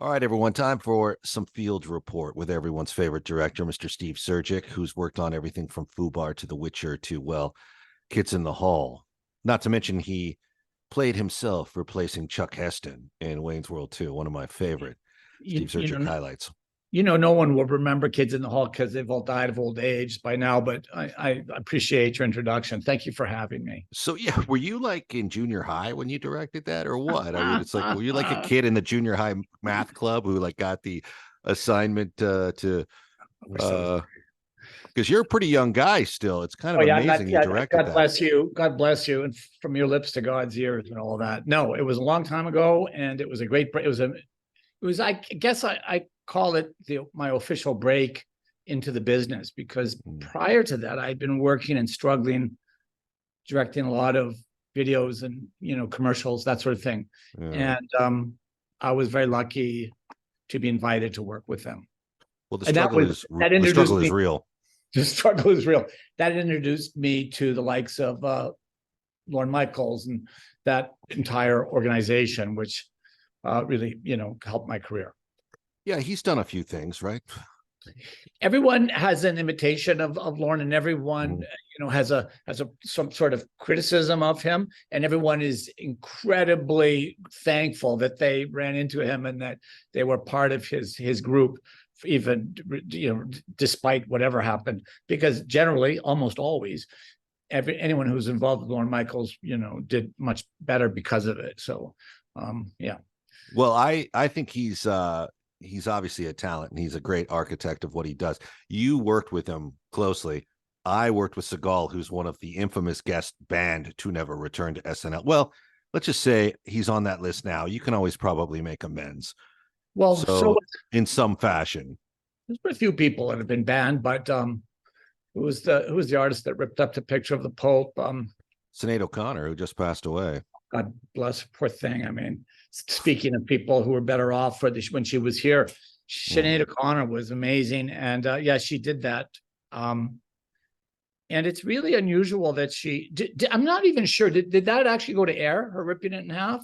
All right, everyone. Time for some field report with everyone's favorite director, Mr. Steve Surjik, who's worked on everything from Fubar to The Witcher to, well, Kids in the Hall. Not to mention he played himself replacing Chuck Heston in Wayne's World 2, one of my favorite You, Steve you Surjik know, highlights. no one will remember Kids in the Hall because they've all died of old age by now. But I appreciate your introduction. Thank you for having me. So, yeah, were you like in junior high when you directed that or what? I mean, it's like, were you like a kid in the junior high math club who like got the assignment to So, uh because you're a pretty young guy still. It's kind of oh yeah, amazing you directed God that. bless you. God bless you, and from your lips to God's ears, and all that. No, it was a long time ago, and it was a great. I guess I call it my official break into the business, because prior to that I'd been working and struggling, directing a lot of videos and commercials, that sort of thing. Yeah. And I was very lucky to be invited to work with them. Well, the And struggle is that the introduced struggle is me. real. The struggle is real. That introduced me to the likes of Lorne Michaels and that entire organization, which really helped my career. Yeah, he's done a few things, right? Everyone has an imitation of Lorne, and everyone has some sort of criticism of him, and everyone is incredibly thankful that they ran into him and that they were part of his group, even despite whatever happened, because generally, almost always, anyone who's involved with Lorne Michaels did much better because of it. So yeah. Well, I think he's obviously a talent and he's a great architect of what he does. You worked with him closely. I worked with Seagal, who's one of the infamous guest banned to never return to SNL. Well, let's just say he's on that list now. You can always probably make amends. Well, So in some fashion. There's been a few people that have been banned, but who was the artist that ripped up the picture of the Pope? Sinead O'Connor, who just passed away. God bless, poor thing. I mean, speaking of people who were better off when she was here, Sinead O'Connor was amazing, and yeah, she did that. And it's really unusual that she did. I'm not even sure. Did that actually go to air? Her ripping it in half?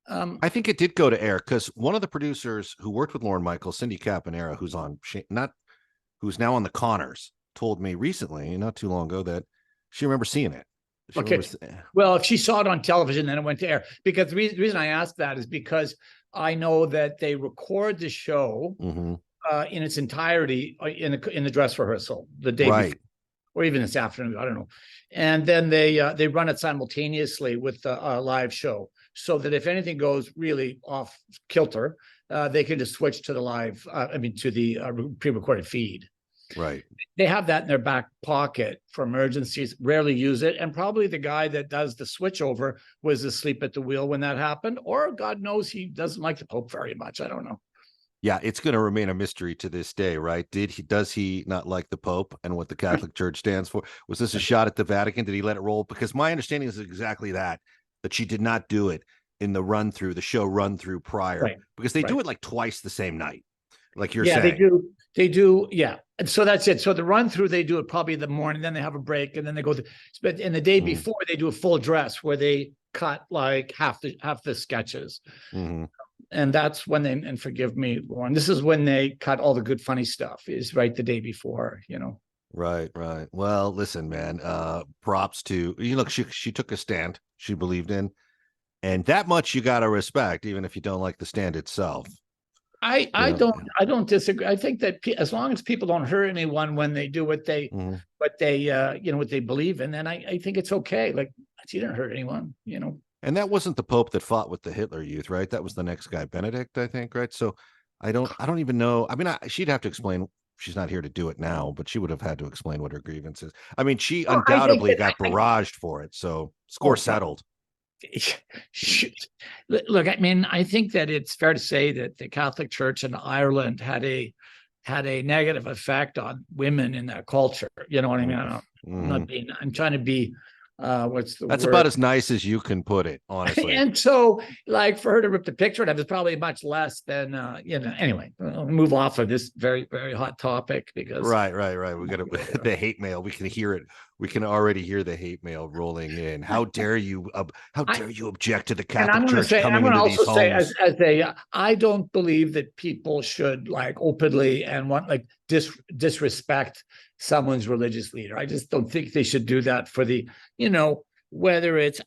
I think it did go to air because one of the producers who worked with Lorne Michaels, Cindy Caponera, who's now on the Connors, told me recently, not too long ago, that she remembers seeing it. Okay. Well, if she saw it on television, then it went to air. Because the reason I asked that is because I know that they record the show in its entirety in the dress rehearsal the day before, or even this afternoon. I don't know. And then they run it simultaneously with the live show, so that if anything goes really off kilter, they can just switch to the live. To the pre-recorded feed. Right. They have that in their back pocket for emergencies, rarely use it. And probably the guy that does the switchover was asleep at the wheel when that happened, or God knows he doesn't like the Pope very much. I don't know. Yeah, it's going to remain a mystery to this day, right? Does he not like the Pope and what the Catholic Church stands for? Was this a shot at the Vatican? Did he let it roll? Because my understanding is exactly that she did not do it in the show run through prior, because they do it like twice the same night. Like you're saying. They do. Yeah. And so that's it. So the run through, they do it probably in the morning, then they have a break, and then they go but in the day before, they do a full dress where they cut like half the sketches. And that's when and forgive me, Lauren, this is when they cut all the good, funny stuff, is right the day before, Right. Well, listen, man, props to you. Look, she took a stand she believed in, and that much you got to respect, even if you don't like the stand itself. I don't disagree. I think that as long as people don't hurt anyone when they do what they believe in, then I think it's okay. Like, she didn't hurt anyone, And that wasn't the Pope that fought with the Hitler Youth, right? That was the next guy, Benedict, I think, right? So I don't even know. I mean, she'd have to explain. She's not here to do it now, but she would have had to explain what her grievance is. I mean, she undoubtedly got barraged for it. So score settled. Look, I mean, I think that it's fair to say that the Catholic Church in Ireland had a negative effect on women in that culture. You know what I mean? I'm trying to be what's the That's word? about as nice as you can put it, honestly. And so, like, for her to rip the picture of it was probably much less than, anyway, we'll move off of this very, very hot topic because. Right. We got the hate mail. We can hear it. We can already hear the hate mail rolling in. How dare you? How dare you object to the And I'm Catholic going to Church say, I'm coming going to into these also say, homes? I don't believe that people should like openly and want like disrespect someone's religious leader. I just don't think they should do that for the, whether it's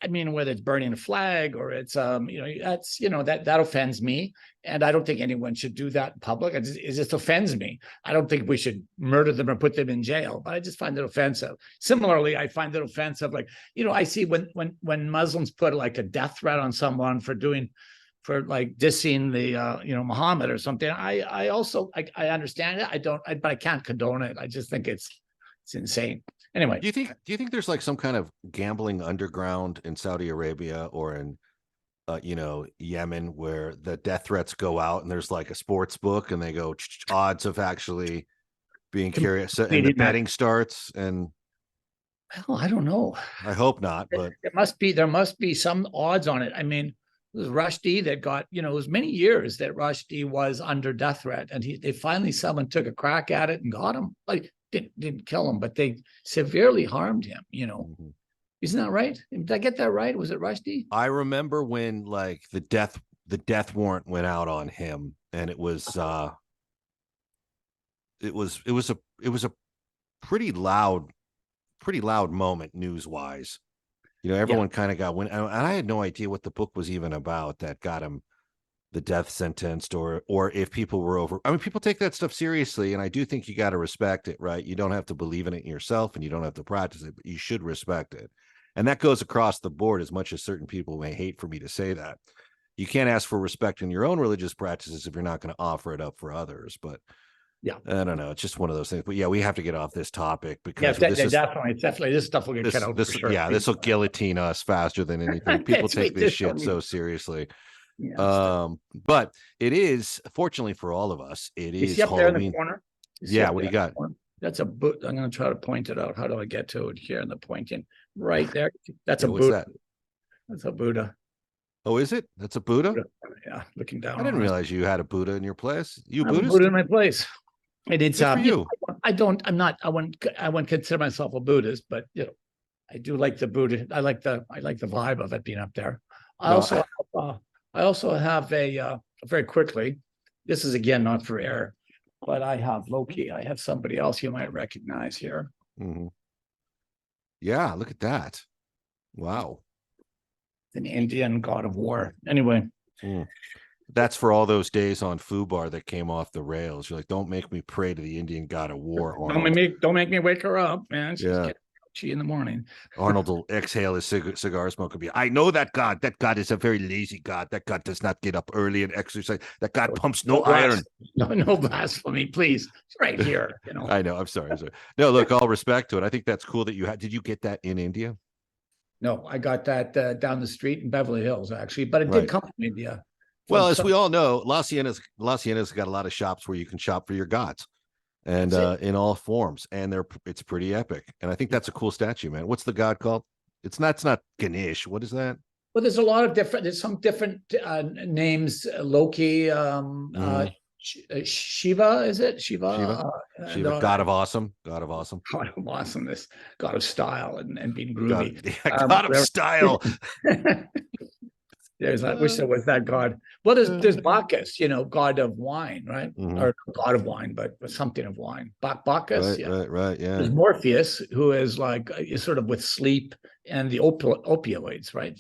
burning a flag or it's that offends me, and I don't think anyone should do that in public. It just offends me. I don't think we should murder them or put them in jail, but I just find it offensive. Similarly, I find it offensive, like, I see when Muslims put like a death threat on someone for like dissing the Muhammad or something. I also understand it. But I can't condone it. I just think it's insane. Anyway, Do you think there's like some kind of gambling underground in Saudi Arabia or in Yemen, where the death threats go out and there's like a sports book and they go odds of actually being curious and the betting starts? And well, I don't know. I hope not, but there must be some odds on it. I mean, it was Rushdie that got, it was many years that Rushdie was under death threat, and someone took a crack at it and got him. Like, didn't kill him, but they severely harmed him. mm-hmm. Isn't that right? Did I get that right? Was it Rushdie? I remember when like the death warrant went out on him, and it was a pretty loud moment news wise. Everyone kind of got and I had no idea what the book was even about that got him the death sentenced, or if people were over. I mean, people take that stuff seriously, and I do think you got to respect it, right? You don't have to believe in it yourself, and you don't have to practice it, but you should respect it. And that goes across the board, as much as certain people may hate for me to say that. You can't ask for respect in your own religious practices if you're not going to offer it up for others. But yeah, I don't know. It's just one of those things. But yeah, we have to get off this topic because definitely this stuff will get cut out. This will guillotine us faster than anything. People take this shit so seriougly. Yeah, but it is, fortunately for all of us, it is up Halloween. There in the corner? Yeah, what do you got? That's a boot. I'm going to try to point it out. How do I get to it here in the pointing? Right there. That's a Buddha. That's a Buddha. Oh, is it? That's a Buddha? Yeah, looking down. I didn't realize you had a Buddha in your place. You Buddhist? Buddha in my place. And it's for you. I wouldn't consider myself a Buddhist, but I do like the Buddha. I like the vibe of it being up there. I also have a very quickly. This is again not for air, but I have Loki. I have somebody else you might recognize here. Mm-hmm. Yeah, look at that. Wow. An Indian god of war. Anyway. That's for all those days on Fubar that came off the rails. You're like, don't make me pray to the Indian god of war. Don't make me wake her up, man. She's getting ouchy in the morning. Arnold will exhale his cigar smoke and be, I know that God. That God is a very lazy God. That God does not get up early and exercise. That God pumps no iron. No blasphemy, please. It's right here. I know. I'm sorry. No, look, all respect to it. I think that's cool that you had. Did you get that in India? No, I got that down the street in Beverly Hills, actually, but it did come from India. Well, as we all know, La Siena's got a lot of shops where you can shop for your gods, and in all forms, and it's pretty epic. And I think that's a cool statue, man. What's the god called? It's not Ganesh. What is that? Well, there's some different names. Loki, Shiva, is it Shiva? Shiva, god of awesome, god of awesomeness, god of style and being groovy. God of style. I wish there was that god. Well, there's Bacchus, god of wine, right? Mm-hmm. Or god of wine, but something of wine. Bacchus, right, yeah. There's Morpheus, who is is sort of with sleep and the opioids, right?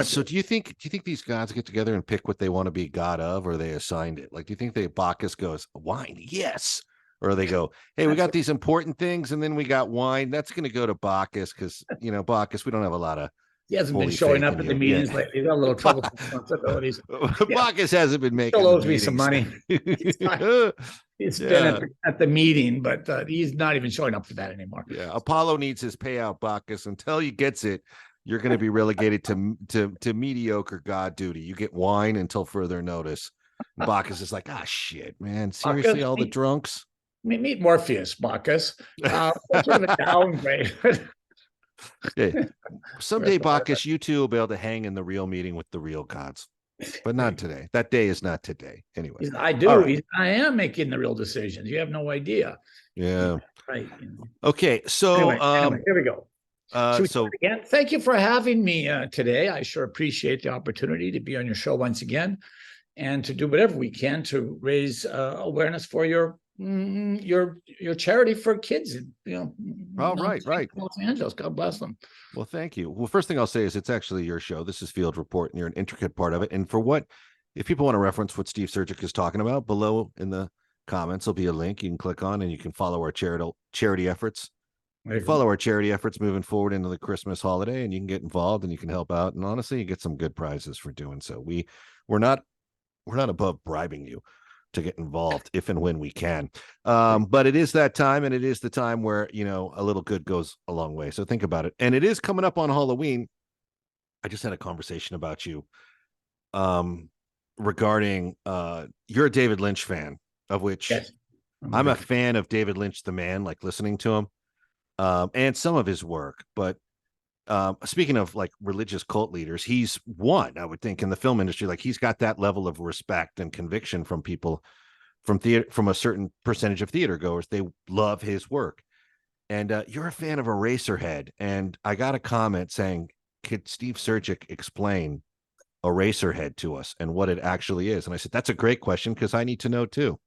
So do you think these gods get together and pick what they want to be god of, or they assigned it? Like, do you think Bacchus goes wine? Yes. Or they go, hey, we got these important things, and then we got wine. That's going to go to Bacchus because Bacchus, we don't have a lot of. He hasn't been showing up at the meetings lately. He's got a little trouble with responsibilities. Bacchus hasn't been making. Still owes me some money. He's been at the meeting, but he's not even showing up for that anymore. Yeah, Apollo needs his payout, Bacchus. Until he gets it, you're going to be relegated to mediocre god duty. You get wine until further notice. Bacchus is like, shit, man. Seriously, Bacchus, all the drunks. Meet Morpheus, Bacchus. Sort of a downgrade. Yeah. Someday, Rest of our Bacchus, you two will be able to hang in the real meeting with the real gods, but not today. That day is not today. Anyway. I All do. right. I am making the real decisions. You have no idea. Yeah. Right. Okay. So, Anyway, here we go. Should we so start again? Thank you for having me today. I sure appreciate the opportunity to be on your show once again and to do whatever we can to raise awareness for your charity for kids. oh, right. Los Angeles. God bless them. Well, thank you. Well, first thing I'll say is it's actually your show. This is Field Report, and you're an intricate part of it. And for what, if people want to reference what Steve Surjik is talking about, below in the comments will be a link you can click on, and you can follow our charity efforts. Follow our charity efforts moving forward into the Christmas holiday, and you can get involved and you can help out. And honestly, you get some good prizes for doing so. We're not above bribing you to get involved if and when we can. But it is that time, and it is the time where, a little good goes a long way. So think about it. And it is coming up on Halloween. I just had a conversation about you regarding you're a David Lynch fan, of which Yes. I'm a fan of David Lynch, the man, like listening to him and some of his work. But speaking of like religious cult leaders, he's one, I would think, in the film industry. Like he's got that level of respect and conviction from people from theater, from a certain percentage of theater goers. They love his work. And you're a fan of Eraserhead. And I got a comment saying, could Steve Surjik explain Eraserhead to us and what it actually is? And I said, that's a great question because I need to know too.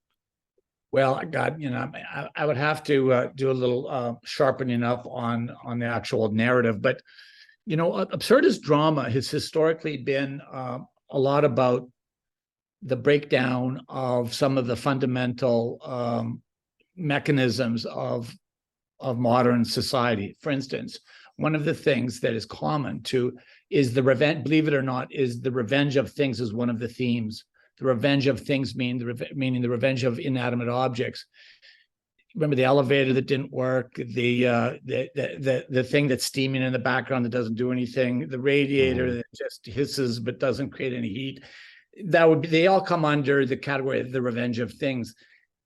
Well, God, I would have to do a little sharpening up on the actual narrative, but absurdist drama has historically been a lot about the breakdown of some of the fundamental mechanisms of modern society. For instance, one of the things that is common is the revenge. Believe it or not, is the revenge of things is one of the themes. The revenge of things meaning the revenge of inanimate objects. Remember the elevator that didn't work, the thing that's steaming in the background that doesn't do anything, the radiator that just hisses but doesn't create any heat. They all come under the category of the revenge of things.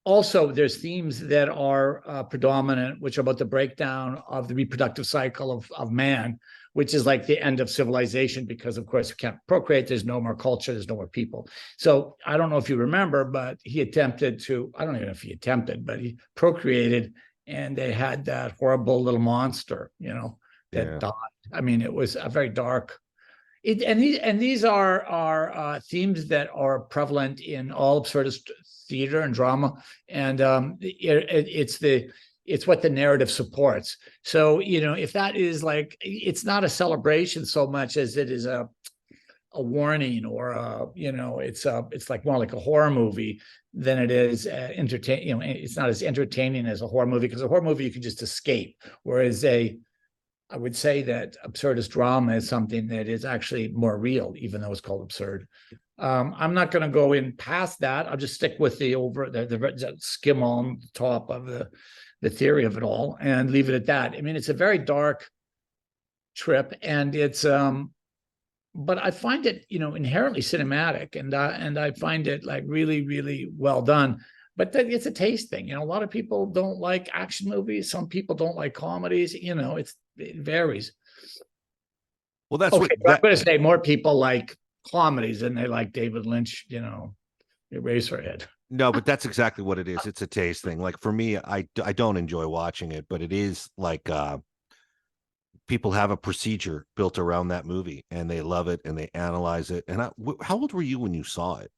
Also, there's themes that are predominant, which are about the breakdown of the reproductive cycle of man, which is like the end of civilization, because of course you can't procreate, there's no more culture, there's no more people. So I don't know if you remember, but I don't even know if he attempted, but he procreated and they had that horrible little monster, that died. I mean, it was a very dark. These are themes that are prevalent in all absurdist theater and drama, and it's what the narrative supports. So if that is like, it's not a celebration so much as it is a warning, or it's like more like a horror movie than it is entertain. It's not as entertaining as a horror movie, because a horror movie you can just escape, whereas I would say that absurdist drama is something that is actually more real, even though it's called absurd. I'm not going to go in past that. I'll just stick with the skim on top of the theory of it all and leave it at that. I mean, it's a very dark trip, and it's but I find it inherently cinematic, and I find it like really, really well done. But it's a taste thing. A lot of people don't like action movies. Some people don't like comedies. It varies. Well, that's okay. I'm going to say more people like comedies than they like David Lynch. Eraserhead. No, but that's exactly what it is. It's a taste thing. Like for me, I don't enjoy watching it, but it is like people have a procedure built around that movie, and they love it and they analyze it. And how old were you when you saw it?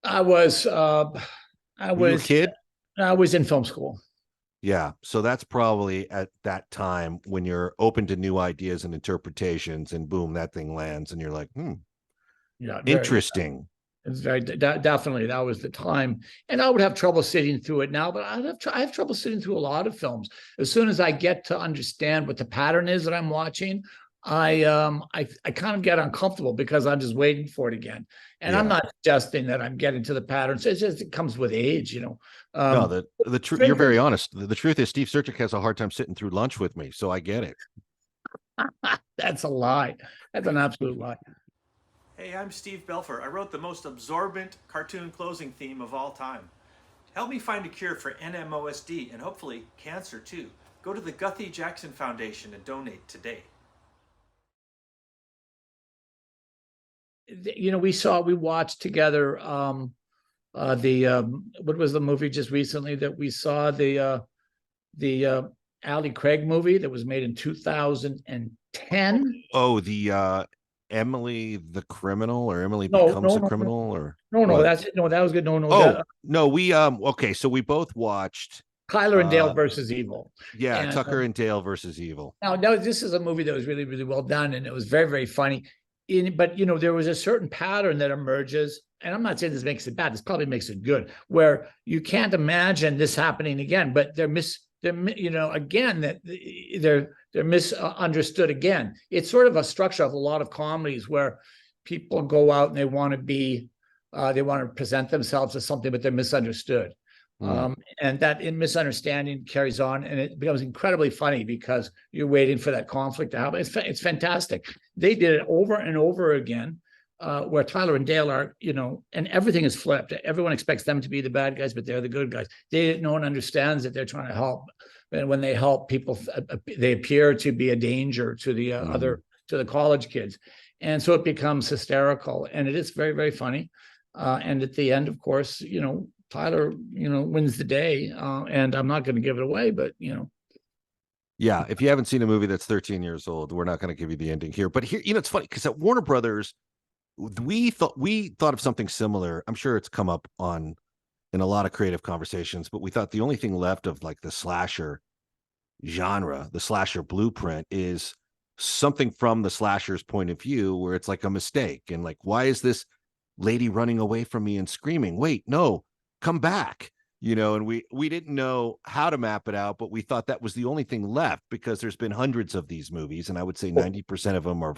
I was Were you a kid? I was in film school. Yeah. So that's probably at that time when you're open to new ideas and interpretations, and boom, that thing lands and you're like, yeah, interesting. It's very definitely that was the time, and I would have trouble sitting through it now. But I have trouble sitting through a lot of films. As soon as I get to understand what the pattern is that I'm watching, I kind of get uncomfortable because I'm just waiting for it again. And I'm not suggesting that I'm getting to the patterns. It's just, it comes with age, No, the truth, you're very honest. The truth is Steve Surjik has a hard time sitting through lunch with me, so I get it. That's a lie. That's an absolute lie. Hey, I'm Steve Belfer. I wrote the most absorbent cartoon closing theme of all time. Help me find a cure for NMOSD and hopefully cancer too. Go to the Guthrie Jackson Foundation and donate today. You know, we watched together what was the movie just recently that we saw, the Ali Craig movie that was made in 2010. Oh, the Emily the Criminal, or Emily No, Becomes no, a no, Criminal, or no, what? that's it. No, that was good. No, Oh, that, no, we okay, so we both watched Tyler and Dale versus Evil. yeah, And Tucker and Dale versus Evil. now this is a movie that was really, really well done, and it was very, very funny. But you know, there was a certain pattern that emerges, and I'm not saying this makes it bad. This probably makes it good, where you can't imagine this happening again. But they're you know, again, that they're misunderstood again. It's sort of a structure of a lot of comedies where people go out and they want to present themselves as something, but they're misunderstood. And that misunderstanding carries on, and it becomes incredibly funny because you're waiting for that conflict to happen. It's fantastic. They did it over and over again, where Tyler and Dale are, you know, and everything is flipped. Everyone expects them to be the bad guys, but they're the good guys. No one understands that they're trying to help, and when they help people, they appear to be a danger to the to the college kids, and so it becomes hysterical, and it is very, very funny. And at the end, of course, you know, Tyler, you know, wins the day, and I'm not going to give it away, but you know. Yeah, if you haven't seen a movie that's 13 years old, we're not going to give you the ending here. But here, you know, it's funny because at Warner Brothers, we thought of something similar. I'm sure it's come up in a lot of creative conversations, but we thought the only thing left of like the slasher genre, the slasher blueprint, is something from the slasher's point of view where it's like a mistake. And like, why is this lady running away from me and screaming? Wait, no, come back. You know, and we didn't know how to map it out, but we thought that was the only thing left because there's been hundreds of these movies, and I would say 90% of them are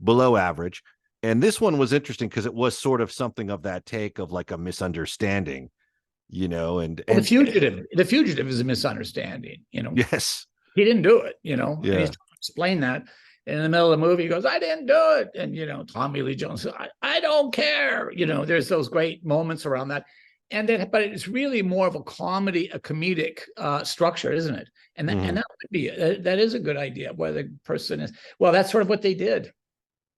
below average. And this one was interesting because it was sort of something of that take of like a misunderstanding, you know, and The fugitive is a misunderstanding, you know. yes, he didn't do it, you know. Yeah. And he's trying to explain that. And in the middle of the movie, he goes, I didn't do it. And, you know, Tommy Lee Jones says, I don't care. You know, there's those great moments around that. And then, but it's really more of a comedic structure, isn't it? And that, and that would be, that is a good idea, where the person is, well, that's sort of what they did.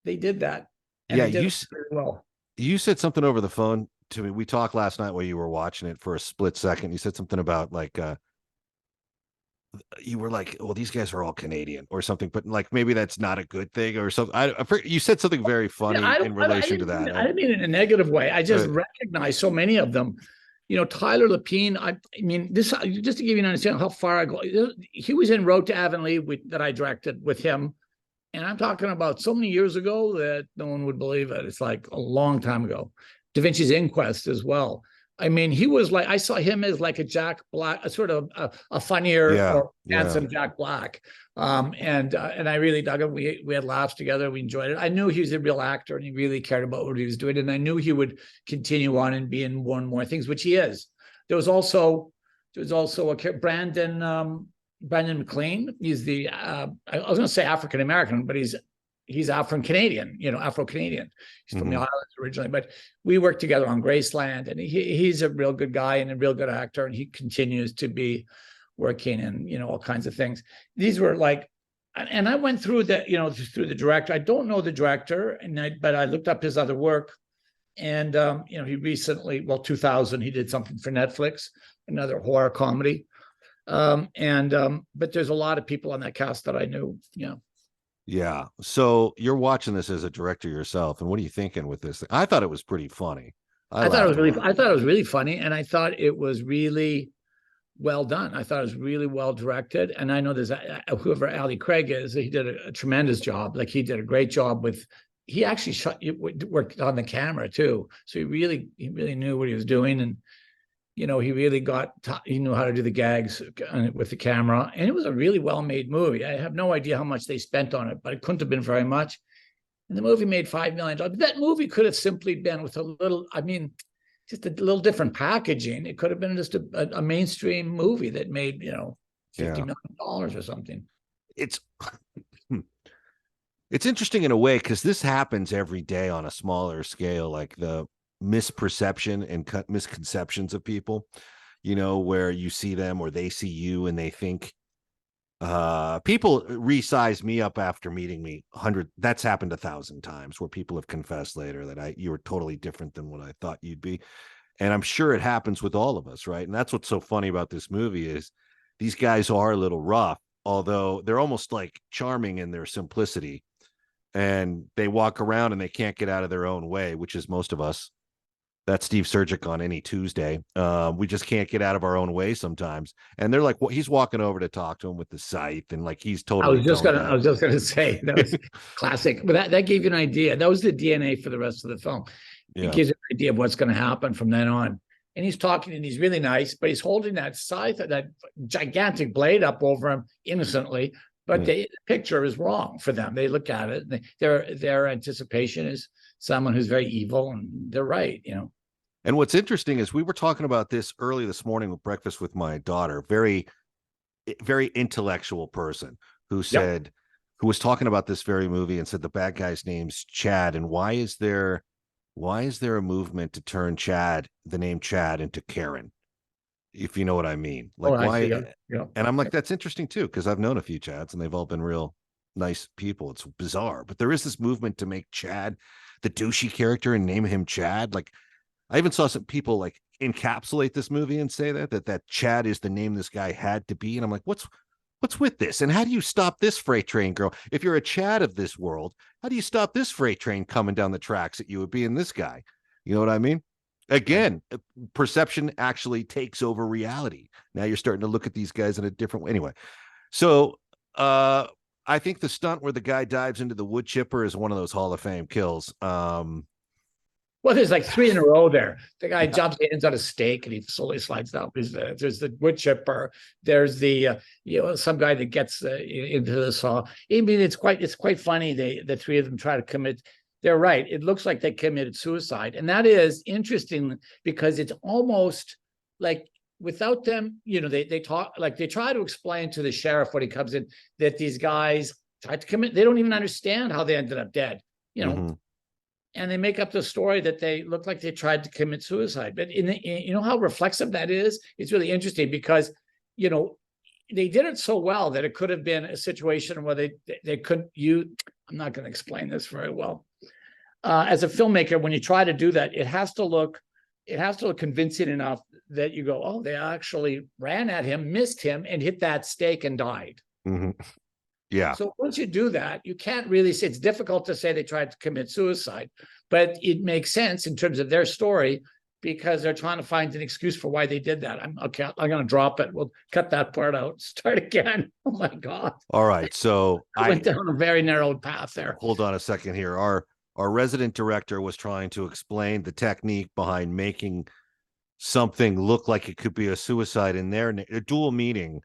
They did that. And yeah, they did it very well. You said something over the phone to me. We talked last night while you were watching it for a split second. You said something about like, you were like, well, these guys are all Canadian or something, but like maybe that's not a good thing or something. You said something very funny in relation to that. I didn't mean it in a negative way. I just recognize so many of them. You know, Tyler Lapine, I mean, this, just to give you an understanding how far I go, he was in Road to Avonlea that I directed with him. And I'm talking about so many years ago that no one would believe it. It's like a long time ago. Da Vinci's Inquest as well. I mean, he was like, I saw him as like a Jack Black, a sort of a funnier or handsome Jack Black. And I really dug him. We had laughs together. We enjoyed it. I knew he was a real actor and he really cared about what he was doing. And I knew he would continue on and be in more and more things, which he is. There was also a Brandon McLean. He's the I was going to say African American, but he's Afro-Canadian, you know, Afro-Canadian. He's from the islands originally, but we worked together on Graceland, and he's a real good guy and a real good actor, and he continues to be working in, you know, all kinds of things. These were like, and I went through through the director. I don't know the director, but I looked up his other work, and you know, he recently, 2000, he did something for Netflix, another horror comedy. But there's a lot of people on that cast that I knew, you know. Yeah. So you're watching this as a director yourself, and what are you thinking with this thing? I thought it was pretty funny. I thought it was really funny, and I thought it was really well done. I thought it was really well directed, and I know there's whoever Ali Craig is, he did a tremendous job. Like, he did a great job with. He actually worked on the camera too, so he really knew what he was doing, and you know, he knew how to do the gags with the camera, and it was a really well-made movie. I have no idea how much they spent on it, but it couldn't have been very much. And the movie made $5 million. That movie could have simply been with a little, I mean, just a little different packaging. It could have been just a mainstream movie that made, you know, $50 million or something. It's interesting in a way, because this happens every day on a smaller scale, like the misperception and misconceptions of people, you know, where you see them or they see you and they think People resize me up after meeting me 100. That's happened 1,000 times where people have confessed later that you were totally different than what I thought you'd be. And I'm sure it happens with all of us, right? And that's what's so funny about this movie is these guys are a little rough, although they're almost like charming in their simplicity. And they walk around and they can't get out of their own way, which is most of us. That's Steve Surjik on any Tuesday. We just can't get out of our own way sometimes. And they're like, well, he's walking over to talk to him with the scythe, and like he's totally. I was just gonna say that was classic. But that gave you an idea. That was the DNA for the rest of the film. Yeah. It gives you an idea of what's going to happen from then on. And he's talking, and he's really nice, but he's holding that scythe, that gigantic blade up over him innocently. But the picture is wrong for them. They look at it, and their anticipation is someone who's very evil, and they're right, you know. And what's interesting is we were talking about this early this morning with breakfast with my daughter, very, very intellectual person who said, who was talking about this very movie and said the bad guy's name's Chad. And why is there a movement to turn the name Chad into Karen? If you know what I mean. Like why? Yeah. And I'm like, that's interesting too, because I've known a few Chads and they've all been real nice people. It's bizarre. But there is this movement to make Chad the douchey character and name him Chad. Like I even saw some people like encapsulate this movie and say that Chad is the name this guy had to be. And I'm like, what's with this? And how do you stop this freight train, girl? If you're a Chad of this world, how do you stop this freight train coming down the tracks that you would be in this guy? You know what I mean? Again, perception actually takes over reality. Now you're starting to look at these guys in a different way. Anyway, so I think the stunt where the guy dives into the wood chipper is one of those Hall of Fame kills. Well, there's like 3 in a row there. The guy jumps, ends on a stake, and he slowly slides down. There's the wood chipper. There's the some guy that gets into the saw. I mean, it's quite funny. The 3 of them try to commit. They're right. It looks like they committed suicide, and that is interesting because it's almost like without them, they talk like they try to explain to the sheriff when he comes in that these guys tried to commit. They don't even understand how they ended up dead. And they make up the story that they look like they tried to commit suicide. But you know how reflexive that is? It's really interesting because, they did it so well that it could have been a situation where they couldn't I'm not going to explain this very well. As a filmmaker, when you try to do that, it has to look convincing enough that you go, oh, they actually ran at him, missed him, and hit that stake and died. Mm-hmm. Yeah. So once you do that, you can't really say, it's difficult to say they tried to commit suicide, but it makes sense in terms of their story because they're trying to find an excuse for why they did that. I'm going to drop it. We'll cut that part out. Start again. Oh my God. All right. So I went down a very narrow path there. Hold on a second here. Our resident director was trying to explain the technique behind making something look like it could be a suicide in a dual meaning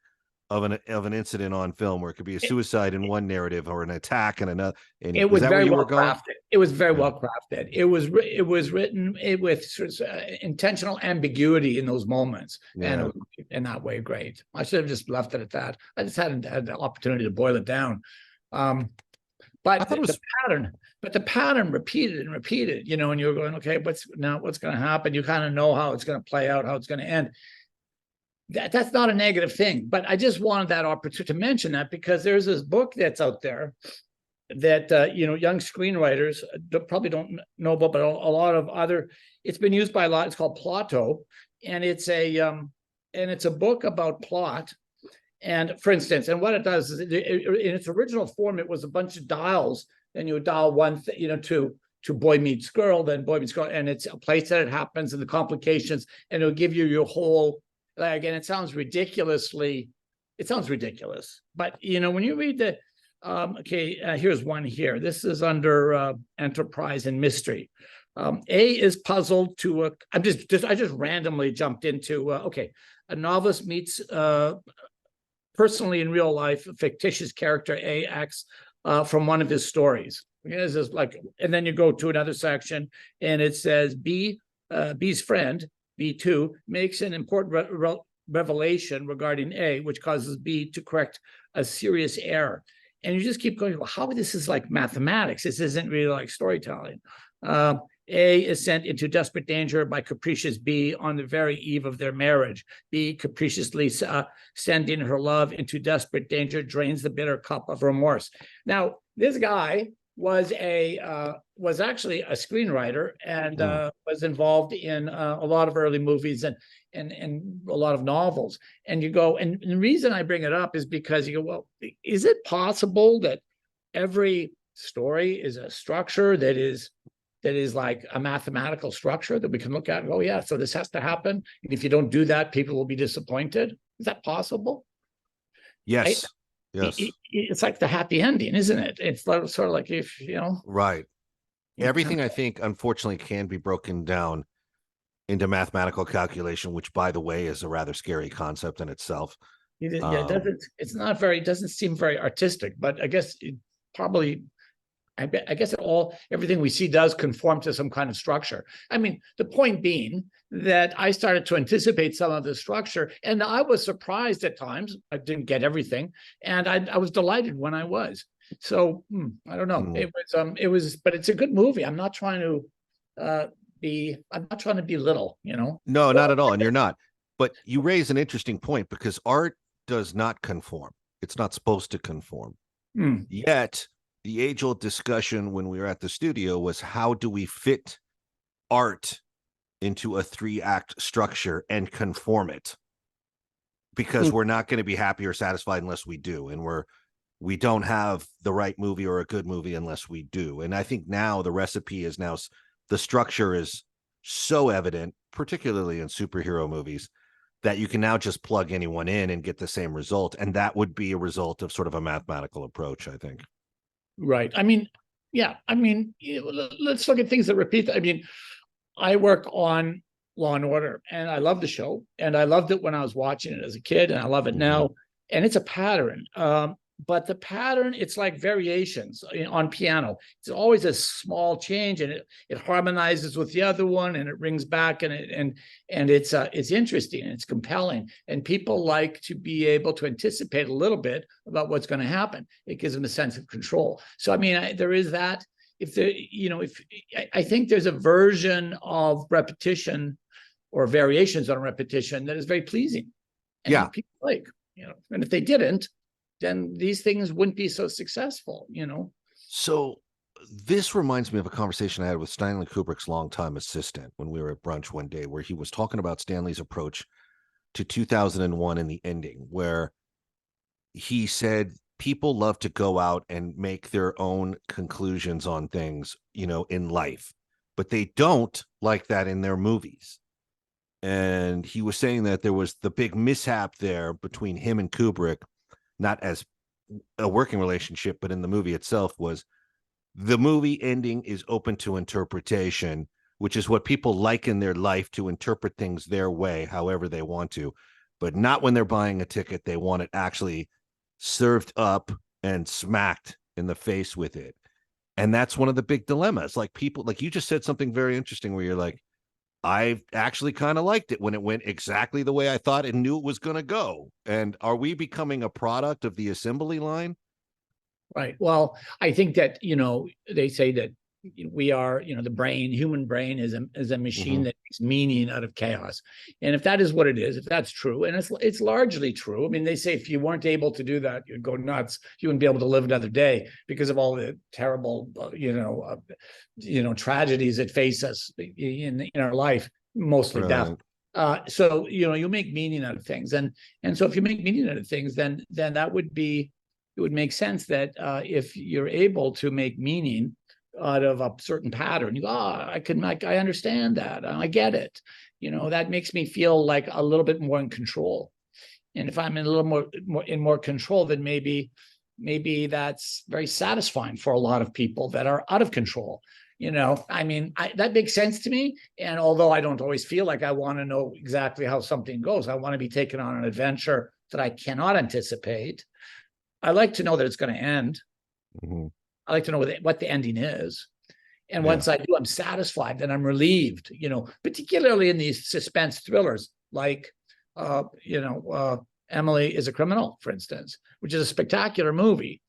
of an incident on film where it could be a suicide in one narrative or an attack in another. And it was very well crafted. It was very well crafted. It was written with sort of intentional ambiguity in those moments, and it was in that way great. I should have just left it at that. I just hadn't had the opportunity to boil it down. But the pattern repeated and repeated. And you're going, okay, what's going to happen? You kind of know how it's going to play out, how it's going to end. That's not a negative thing, but I just wanted that opportunity to mention that because there's this book that's out there that young screenwriters probably don't know about, but a lot of other. It's been used by a lot. It's called Plotto, and it's a book about plot. And for instance, and what it does is in its original form, it was a bunch of dials, and you would dial one, to boy meets girl, then boy meets girl, and it's a place that it happens and the complications, and it'll give you your whole. Again, it sounds ridiculous, but when you read the, here's one here. This is under enterprise and mystery. A is puzzled to I just randomly jumped into a novelist meets personally in real life a fictitious character AX from one of his stories. This is and then you go to another section and it says B's friend. B2 makes an important revelation regarding A, which causes B to correct a serious error. And you just keep going, well, how this is like mathematics. This isn't really like storytelling. And A is sent into desperate danger by capricious B on the very eve of their marriage. B, capriciously sending her love into desperate danger, drains the bitter cup of remorse. Now, this guy was actually a screenwriter and was involved in a lot of early movies and a lot of novels. And you go, and the reason I bring it up is because you go, well, is it possible that every story is a structure that is like a mathematical structure that we can look at and go, yeah, so this has to happen. And if you don't do that, people will be disappointed. Is that possible? Yes. Yes. It's like the happy ending, isn't it? It's sort of like if, Right. Everything, I think, unfortunately, can be broken down into mathematical calculation, which, by the way, is a rather scary concept in itself. It doesn't seem very artistic, but I guess it probably, I guess everything we see does conform to some kind of structure. I mean, the point being that I started to anticipate some of the structure, and I was surprised at times. I didn't get everything, and I was delighted when I was. So I don't know. It was, but it's a good movie. I'm not trying to be little, No, not at all, and you're not. But you raise an interesting point because art does not conform. It's not supposed to conform. Yet the age-old discussion when we were at the studio was, how do we fit art into a 3-act structure and conform it? Because we're not going to be happy or satisfied unless we do, and we don't have the right movie or a good movie unless we do. And I think now the recipe is the structure is so evident, particularly in superhero movies, that you can now just plug anyone in and get the same result. And that would be a result of sort of a mathematical approach, I think. Right. I mean, yeah. I mean, let's look at things that repeat. I mean, I work on Law and Order, and I love the show, and I loved it when I was watching it as a kid, and I love it now. And it's a pattern. But the pattern, it's like variations on piano. It's always a small change, and it harmonizes with the other one, and it rings back, and it's interesting and it's compelling. And people like to be able to anticipate a little bit about what's going to happen. It gives them a sense of control. So I mean, there is that. I think there's a version of repetition or variations on repetition that is very pleasing. And people like, and if they didn't, then these things wouldn't be so successful, So this reminds me of a conversation I had with Stanley Kubrick's longtime assistant when we were at brunch one day, where he was talking about Stanley's approach to 2001 and the ending, where he said people love to go out and make their own conclusions on things, in life, but they don't like that in their movies. And he was saying that there was the big mishap there between him and Kubrick, not as a working relationship, but in the movie itself, was the movie ending is open to interpretation, which is what people like in their life, to interpret things their way, however they want to, but not when they're buying a ticket. They want it actually served up and smacked in the face with it. And that's one of the big dilemmas. Like, people, like you just said something very interesting where you're like, I actually kind of liked it when it went exactly the way I thought and knew it was going to go. And are we becoming a product of the assembly line? Right. Well, I think that, they say that we are, the human brain is a machine that makes meaning out of chaos. And if that is what it is, if that's true, and it's largely true. I mean, they say if you weren't able to do that, you'd go nuts. You wouldn't be able to live another day because of all the terrible, tragedies that face us in our life, mostly death. So, you make meaning out of things. And so if you make meaning out of things, then it would make sense that if you're able to make meaning out of a certain pattern, you go, I understand that. I get it. That makes me feel like a little bit more in control. And if I'm in a little more control, then maybe that's very satisfying for a lot of people that are out of control. I mean, that makes sense to me. And although I don't always feel like I want to know exactly how something goes, I want to be taken on an adventure that I cannot anticipate. I like to know that it's going to end. I like to know what the ending is. And once I do, I'm satisfied, then I'm relieved, particularly in these suspense thrillers like, Emily is a Criminal, for instance, which is a spectacular movie.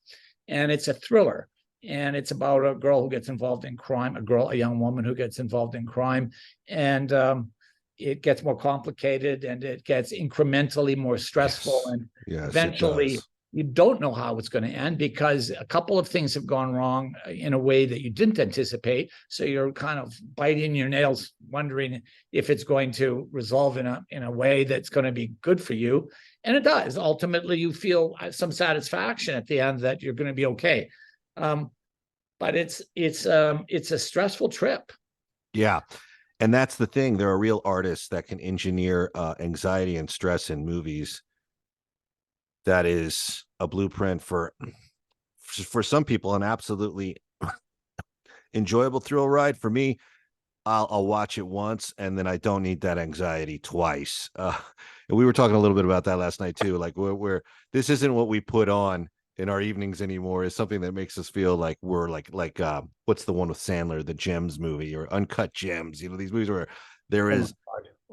And it's a thriller. and it's about a girl who gets involved in crime, a young woman who gets involved in crime, and it gets more complicated and it gets incrementally more stressful, and Yes, eventually you don't know how it's going to end because a couple of things have gone wrong in a way that you didn't anticipate. So you're kind of biting your nails, wondering if it's going to resolve in a way that's going to be good for you. And it does. Ultimately, you feel some satisfaction at the end that you're going to be okay. But it's a stressful trip. Yeah. And that's the thing. There are real artists that can engineer anxiety and stress in movies. That is a blueprint for some people, an absolutely enjoyable thrill ride. For me, I'll watch it once and then I don't need that anxiety twice. And we were talking a little bit about that last night too. Like we're this isn't what we put on in our evenings anymore. It's something that makes us feel like we're like what's the one with Sandler, the Gems movie, or Uncut Gems? You know, these movies where there is.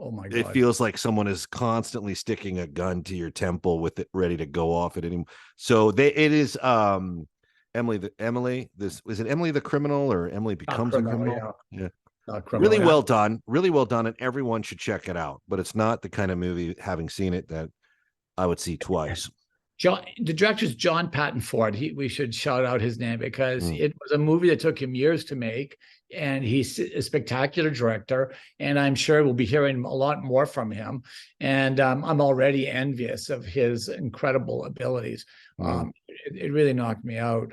Oh my God. It feels like someone is constantly sticking a gun to your temple with it ready to go off at any. So it is Emily this is it Emily the criminal or Emily becomes a criminal? Yeah. Really well done. Really well done. And everyone should check it out. But it's not the kind of movie, having seen it, that I would see twice. The director's John Patton Ford. We should shout out his name because it was a movie that took him years to make, and he's a spectacular director. And I'm sure we'll be hearing a lot more from him. And I'm already envious of his incredible abilities. It really knocked me out.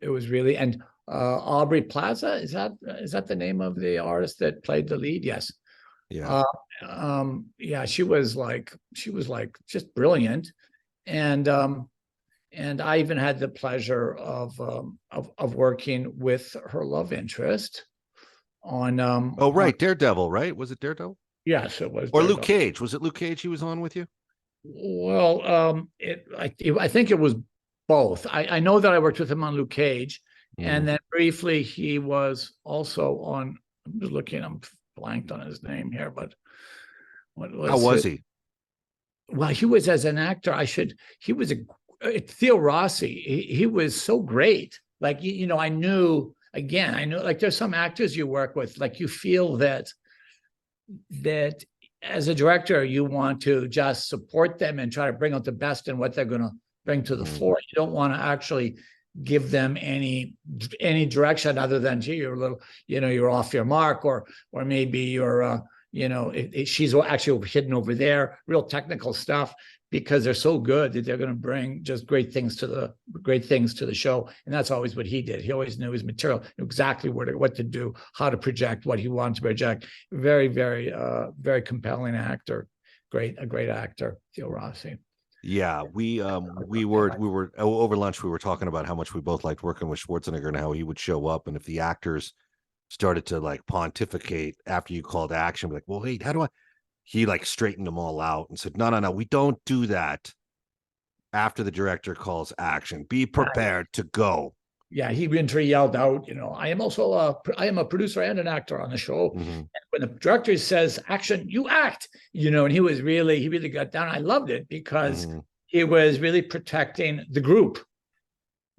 It was really, and Aubrey Plaza, is that the name of the artist that played the lead? Yes. Yeah. Yeah, she was like just brilliant. And I even had the pleasure of working with her love interest on Daredevil, right? Was it Daredevil? Yes, it was. Or Daredevil. Luke Cage. Was it Luke Cage he was on with you? Well, I think it was both. I know that I worked with him on Luke Cage, and then briefly he was also on. I'm just looking. I'm blanked on his name here, but what was? How was he? Well, he was, as an actor, he was Theo Rossi. He was so great. Like, I knew like there's some actors you work with, like you feel that as a director, you want to just support them and try to bring out the best in what they're going to bring to the floor. You don't want to actually give them any direction other than, gee, you're a little, you're off your mark, or maybe you're, she's actually hidden over there, real technical stuff, because they're so good that they're going to bring just great things to the show. And that's always what he did. He always knew his material, knew exactly what to do, how to project what he wanted to project. Very, very, very compelling actor. A great actor, Theo Rossi. Yeah, we were over lunch. We were talking about how much we both liked working with Schwarzenegger and how he would show up, and if the actors started to like pontificate after you called action, like, well, wait, how do I? He like straightened them all out and said, no, we don't do that. After the director calls action, be prepared to go. Yeah, he yelled out, I am a producer and an actor on the show. And when the director says action, you act, and he really got down. I loved it because he was really protecting the group.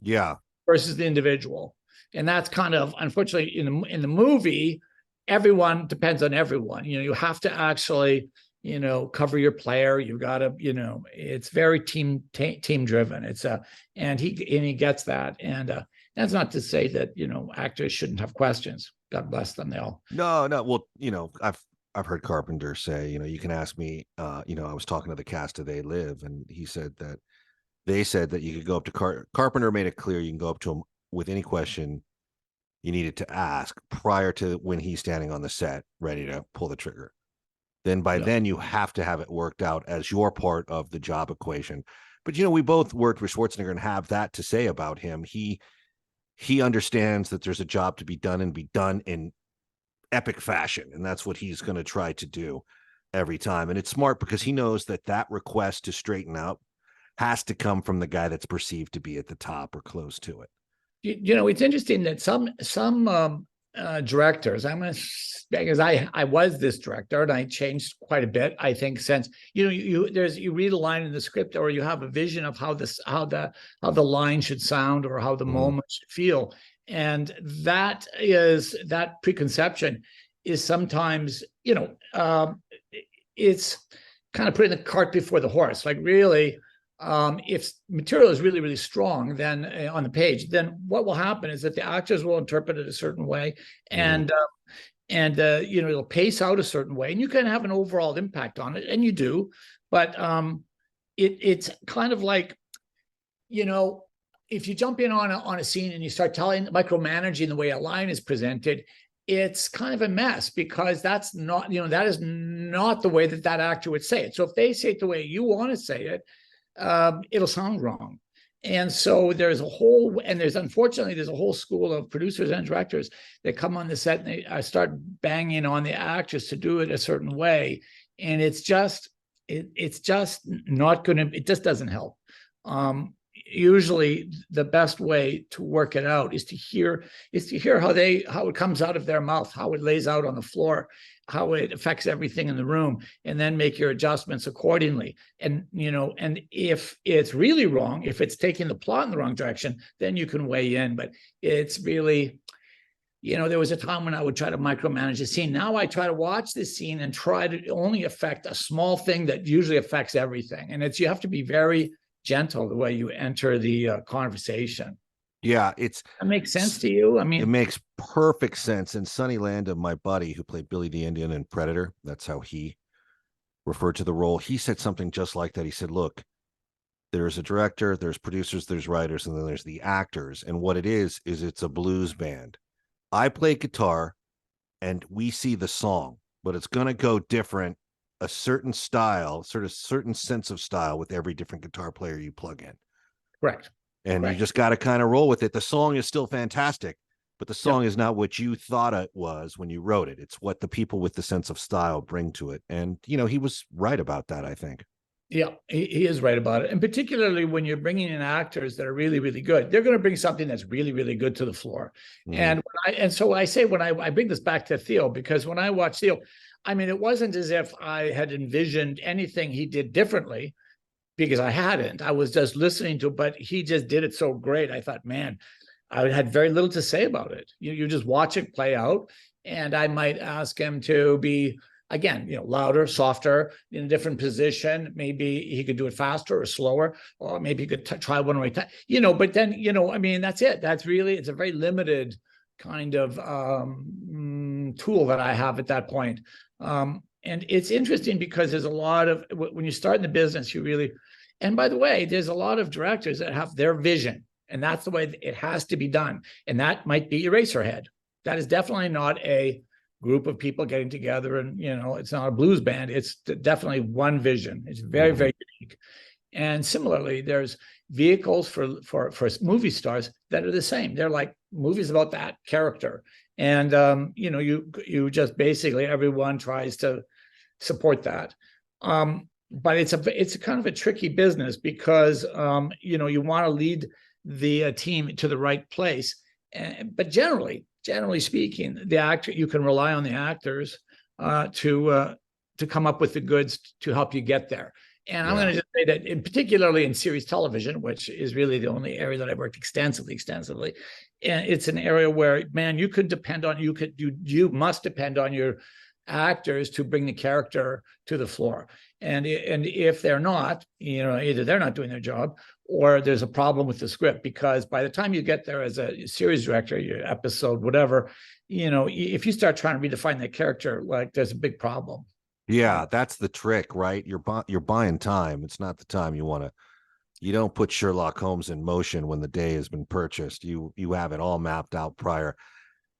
Yeah. Versus the individual. And that's kind of, unfortunately, in the movie, everyone depends on everyone. You have to actually, cover your player. You've got to, it's very team driven. And he gets that. And that's not to say that, actors shouldn't have questions. God bless them. They all. No. Well, I've heard Carpenter say, you can ask me, I was talking to the cast of They Live, and he said that they said that you could go up to Carpenter made it clear you can go up to him with any question you needed to ask prior to when he's standing on the set ready to pull the trigger. Then then you have to have it worked out as your part of the job equation. But we both worked with Schwarzenegger and have that to say about him. He understands that there's a job to be done and be done in epic fashion, and that's what he's going to try to do every time. And it's smart because he knows that request to straighten out has to come from the guy that's perceived to be at the top or close to it. It's interesting that some directors. I'm going to, because I was this director and I changed quite a bit. I think since you read a line in the script or you have a vision of how the line should sound or how the moment should feel, and that preconception is sometimes it's kind of putting the cart before the horse. Like really, if material is really, really strong, then on the page, then what will happen is that the actors will interpret it a certain way, and it'll pace out a certain way, and you can have an overall impact on it, and you do. But it's kind of like, if you jump in on a scene and you start micromanaging the way a line is presented, it's kind of a mess, because that's not, that is not the way that actor would say it. So if they say it the way you want to say it, it'll sound wrong. And so unfortunately there's a whole school of producers and directors that come on the set and they start banging on the actors to do it a certain way. And it's just not going to, it just doesn't help. Usually the best way to work it out is to hear how it comes out of their mouth, how it lays out on the floor, how it affects everything in the room, and then make your adjustments accordingly. And and if it's really wrong, if it's taking the plot in the wrong direction, then you can weigh in. But it's really, there was a time when I would try to micromanage a scene. Now I try to watch this scene and try to only affect a small thing that usually affects everything. And you have to be very gentle the way you enter the conversation. Yeah, that makes sense to you? I mean, it makes perfect sense. And Sonny Landham, my buddy who played Billy the Indian in Predator, that's how he referred to the role. He said something just like that. He said, look, there's a director, there's producers, there's writers, and then there's the actors. And what it is it's a blues band. I play guitar and we see the song, but it's going to go different, a certain style, certain sense of style with every different guitar player you plug in. Correct. And you just got to kind of roll with it. The song is still fantastic, but the song is not what you thought it was when you wrote it. It's what the people with the sense of style bring to it. And, he was right about that, I think. Yeah, he is right about it. And particularly when you're bringing in actors that are really, really good, they're going to bring something that's really, really good to the floor. And so I say, when I bring this back to Theo, because when I watch Theo, I mean, it wasn't as if I had envisioned anything he did differently, because I hadn't. I was just listening to it, but he just did it so great. I thought, man, I had very little to say about it. You just watch it play out, and I might ask him to be, again, louder, softer, in a different position. Maybe he could do it faster or slower, or maybe he could try one more time, but then, I mean, that's it. It's a very limited kind of tool that I have at that point. And it's interesting because there's a lot of, when you start in the business, and by the way, there's a lot of directors that have their vision, and that's the way it has to be done. And that might be Eraserhead. That is definitely not a group of people getting together, and it's not a blues band. It's definitely one vision. It's very, very unique. And similarly, there's vehicles for movie stars that are the same. They're like movies about that character. And you just basically, everyone tries to support that. But it's a kind of a tricky business, because you want to lead the team to the right place. But generally speaking, you can rely on the actors to come up with the goods to help you get there. And I'm going to just say that, particularly in series television, which is really the only area that I've worked extensively, and it's an area where, man, you must depend on your actors to bring the character to the floor. And if they're not, either they're not doing their job, or there's a problem with the script, because by the time you get there as a series director, your episode, whatever, if you start trying to redefine that character, like, there's a big problem. Yeah, that's the trick, right? You're buying time. It's not the time you don't put Sherlock Holmes in motion when the day has been purchased. You have it all mapped out prior.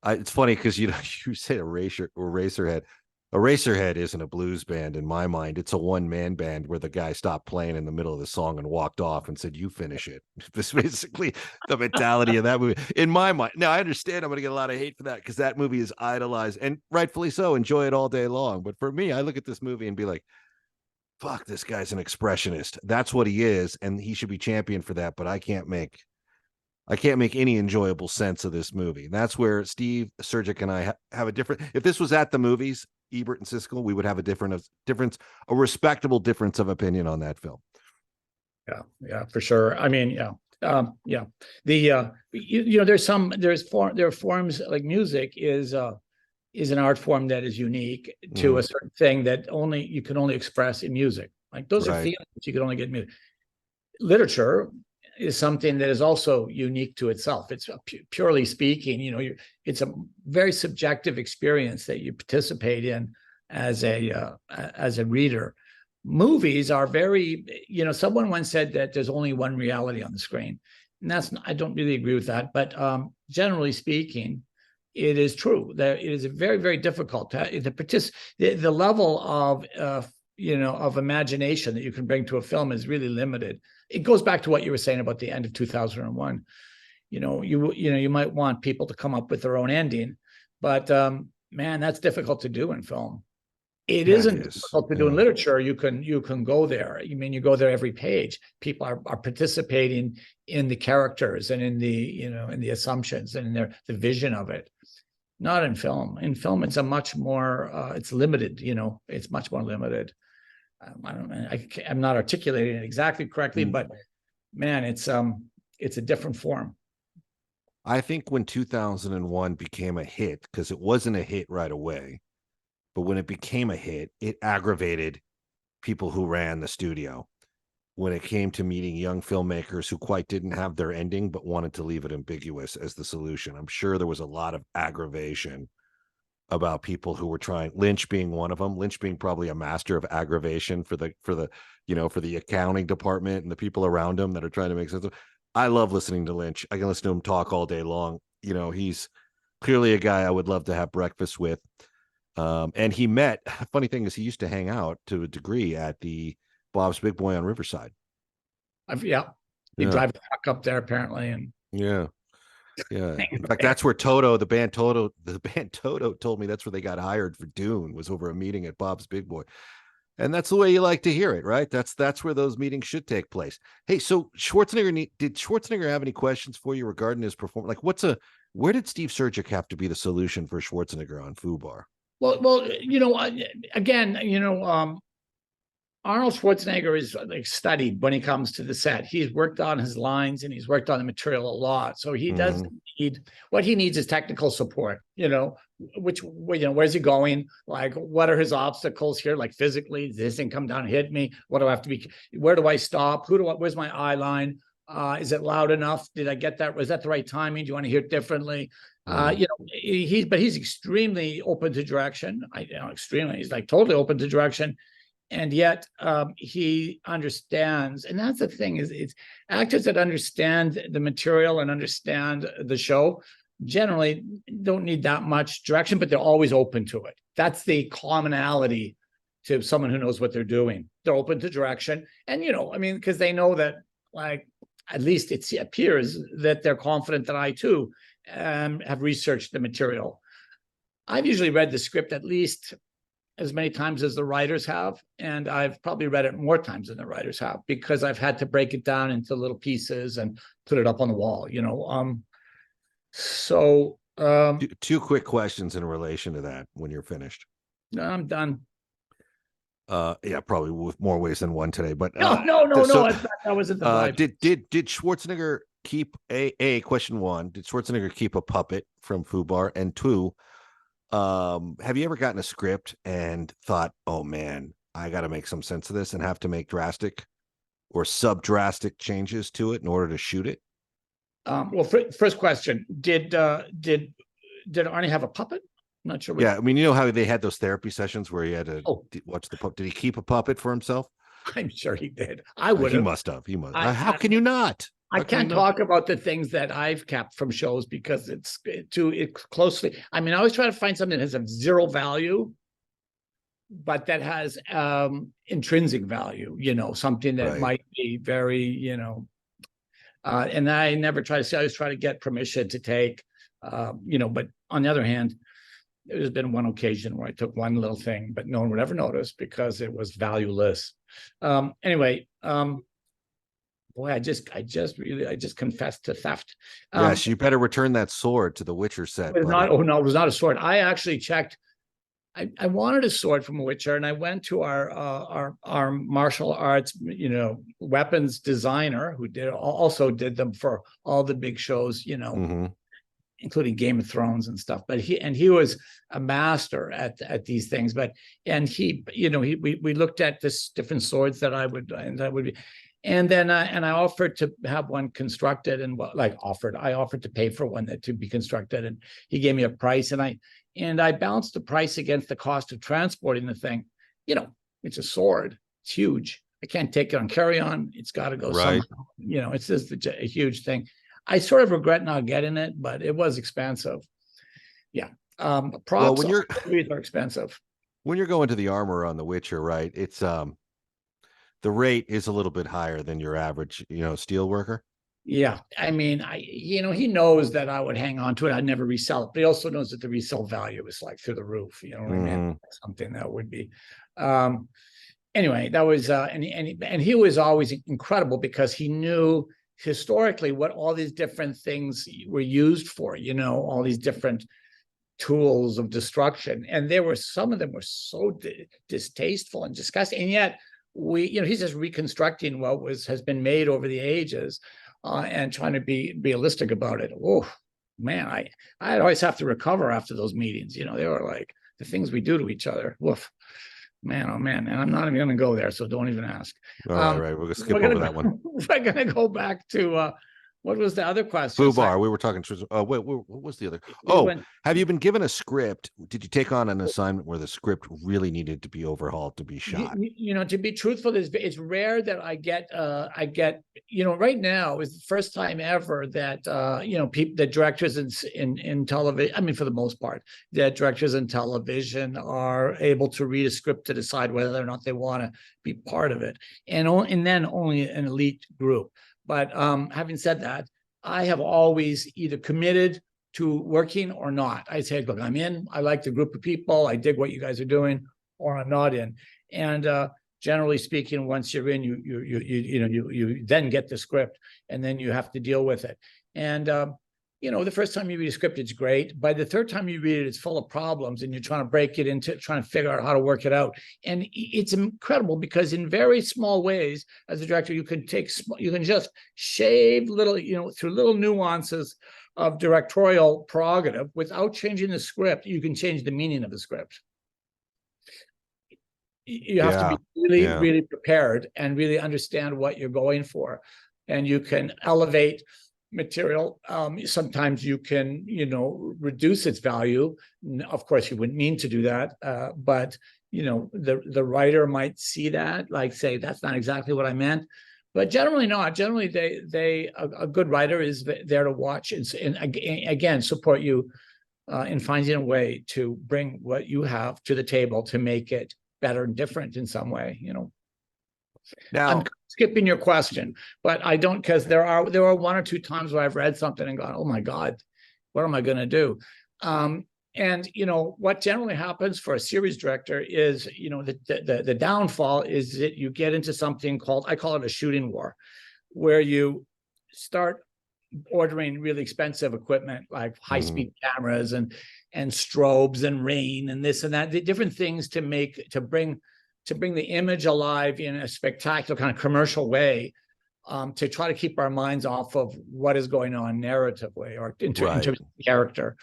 It's funny because you say Eraserhead. Eraserhead isn't a blues band in my mind. It's a one-man band where the guy stopped playing in the middle of the song and walked off and said, "You finish it." This is basically the mentality of that movie in my mind. Now, I understand I'm going to get a lot of hate for that, because that movie is idolized, and rightfully so. Enjoy it all day long. But for me, I look at this movie and be like, fuck, this guy's an expressionist. That's what he is, and he should be championed for that. But I can't make I can't make any enjoyable sense of this movie. And that's where Steve Surjik and I have a different. If this was at the movies, Ebert and Siskel, we would have a respectable difference of opinion on that film. Yeah, for sure. I mean, yeah. The there are forms like music is an art form that is unique to a certain thing that you can only express in music. Like those are feelings you can only get in music. Literature is something that is also unique to itself. It's purely speaking, it's a very subjective experience that you participate in as a reader. Movies are very, someone once said that there's only one reality on the screen. And I don't really agree with that, but generally speaking, it is true that it is very, very difficult the level of imagination that you can bring to a film is really limited. It goes back to what you were saying about the end of 2001. You might want people to come up with their own ending, but man, that's difficult to do in film. It isn't difficult to do in literature. You can go there. You go there every page. People are participating in the characters and in the assumptions and in the vision of it. Not in film. In film, it's a much more it's limited. It's much more limited. I don't know. I'm not articulating it exactly correctly, but man, it's a different form. I think when 2001 became a hit, because it wasn't a hit right away, but when it became a hit, it aggravated people who ran the studio when it came to meeting young filmmakers who quite didn't have their ending, but wanted to leave it ambiguous as the solution. I'm sure there was a lot of aggravation about people who were trying, Lynch being one of them, Lynch being probably a master of aggravation for the accounting department and the people around him that are trying to make sense of. I love listening to Lynch. I can listen to him talk all day long. He's clearly a guy I would love to have breakfast with. And he met, funny thing is he used to hang out to a degree at the Bob's Big Boy on Riverside. He drive the truck up there apparently. And yeah. In fact, that's where the band Toto told me that's where they got hired for Dune, was over a meeting at Bob's Big Boy. And that's the way you like to hear it, right? That's where those meetings should take place. Hey, so did Schwarzenegger have any questions for you regarding his performance? Like where did Steve Surjik have to be the solution for Schwarzenegger on Fubar? Well, again, Arnold Schwarzenegger is studied when he comes to the set. He's worked on his lines and he's worked on the material a lot. So he doesn't need, what he needs is technical support, where's he going? Like, what are his obstacles here? Like physically, does this thing come down and hit me? What do I have to be, where do I stop? Where's my eye line? Is it loud enough? Did I get that? Was that the right timing? Do you want to hear it differently? He's extremely open to direction. Extremely. He's like totally open to direction, and yet he understands. And that's the thing it's actors that understand the material and understand the show generally don't need that much direction, but they're always open to it. That's the commonality to someone who knows what they're doing. They're open to direction, and because they know that, like, at least it appears that they're confident that I too have researched the material. I've usually read the script at least as many times as the writers have, and I've probably read it more times than the writers have, because I've had to break it down into little pieces and put it up on the wall. Two quick questions in relation to that when you're finished. I'm done. Probably with more ways than one today, but no. That wasn't the vibe. Did Schwarzenegger keep question one? Did Schwarzenegger keep a puppet from Fubar? And two, have you ever gotten a script and thought, oh man, I got to make some sense of this, and have to make drastic or sub-drastic changes to it in order to shoot it? First question: Did Arnie have a puppet? I'm not sure. Yeah, I mean, how they had those therapy sessions where he had to watch the puppet. Did he keep a puppet for himself? I'm sure he did. I would. He must have. How can you not? I can't talk about the things that I've kept from shows because it's too closely. I mean, I always try to find something that has a zero value, but that has intrinsic value. Something that might be very, and I never try to say. I always try to get permission to take, But on the other hand, there's been one occasion where I took one little thing, but no one would ever notice because it was valueless. boy, I just confessed to theft. Yes, you better return that sword to the Witcher set, It was buddy. not, oh no, it was not a sword. I actually checked. I wanted a sword from Witcher, and I went to our martial arts, weapons designer who also did them for all the big shows, Mhm. including Game of Thrones and stuff. But he was a master at these things. But we looked at this different swords that I would be. And then I offered to have one constructed, and I offered to pay for one to be constructed, and he gave me a price, and I balanced the price against the cost of transporting the thing. It's a sword. It's huge. I can't take it on carry-on. It's got to go Right. somewhere. It's just a huge thing. I sort of regret not getting it, but it was expensive. Yeah. Props are expensive. When you're going to the armor on the Witcher, right? It's the rate is a little bit higher than your average, steel worker. Yeah. I mean, he knows that I would hang on to it. I'd never resell it, but he also knows that the resale value is like through the roof. You know what I mean? Something that would be. Anyway, that was, and he was always incredible because he knew historically what all these different things were used for, all these different tools of destruction. And some of them were so distasteful and disgusting. And yet he's just reconstructing what has been made over the ages. And trying to be realistic about it. Oh man, I'd always have to recover after those meetings. They were like the things we do to each other. Woof, man, oh man. And I'm not even going to go there, so don't even ask. All right, we're gonna skip over that one. We're going to go back to what was the other question? Fubar. We were talking. Wait, what was the other? Have you been given a script? Did you take on an assignment where the script really needed to be overhauled to be shot? To be truthful, it's rare that I get. Right now is the first time ever that the directors in television. I mean, for the most part, that directors in television are able to read a script to decide whether or not they want to be part of it, and then only an elite group. But having said that, I have always either committed to working or not. I said, look, I'm in. I like the group of people. I dig what you guys are doing, or I'm not in. And generally speaking, once you're in, you then get the script, and then you have to deal with it. And the first time you read a script, it's great. By the third time you read it, it's full of problems, and you're trying to break it into trying to figure out how to work it out. And it's incredible because in very small ways, as a director, you can just shave little, through little nuances of directorial prerogative without changing the script. You can change the meaning of the script. You have to be really, really prepared and really understand what you're going for. And you can elevate material. Sometimes you can, reduce its value. Of course, you wouldn't mean to do that, but the writer might see that, like say, that's not exactly what I meant. But generally not. Generally, a good writer is there to watch and again support you in finding a way to bring what you have to the table to make it better and different in some way. Now, I'm skipping your question, but I don't, because there are one or two times where I've read something and gone, oh my God, what am I going to do? And what generally happens for a series director is, the downfall is that you get into something called, I call it a shooting war, where you start ordering really expensive equipment like high-speed cameras and strobes and rain and this and that, the different things to bring the image alive in a spectacular kind of commercial way, to try to keep our minds off of what is going on narratively or in terms of character.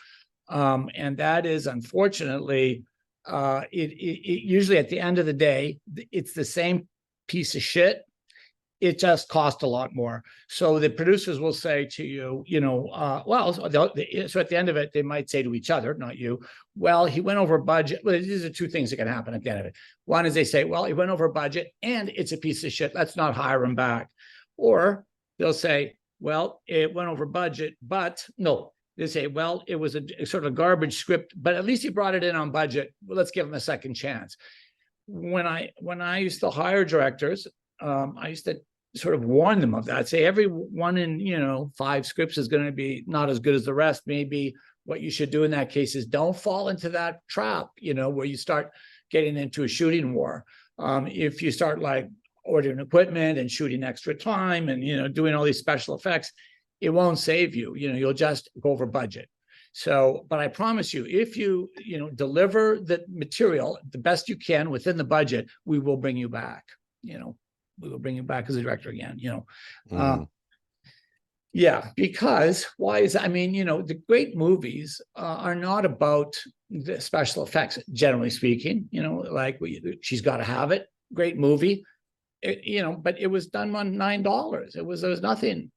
And that is, unfortunately, it usually at the end of the day, it's the same piece of shit. It just costs a lot more. So the producers will say to you, so at the end of it, they might say to each other, not you, well, he went over budget. Well, these are two things that can happen at the end of it. One is they say, well, he went over budget and it's a piece of shit. Let's not hire him back. Or they'll say, well, it went over budget, but no. They say, well, it was a sort of garbage script, but at least he brought it in on budget. Well, let's give him a second chance. When I used to hire directors, I used to sort of warn them of that. I'd say every one in 5 scripts is going to be not as good as the rest. Maybe what you should do in that case is don't fall into that trap, where you start getting into a shooting war. If you start like ordering equipment and shooting extra time and, doing all these special effects. It won't save you. You'll just go over budget. So, but I promise you, if you, deliver the material the best you can within the budget, we will bring you back. We will bring you back as a director again, yeah, because why is that? I mean, the great movies are not about the special effects, generally speaking, like She's Gotta Have It, great movie, but it was done on $9. There was nothing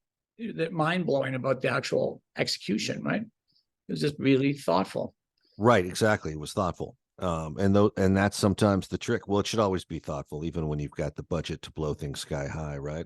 that mind-blowing about the actual execution, right? It was just really thoughtful. Right, exactly. It was thoughtful. And that's sometimes the trick. Well, it should always be thoughtful, even when you've got the budget to blow things sky high, right?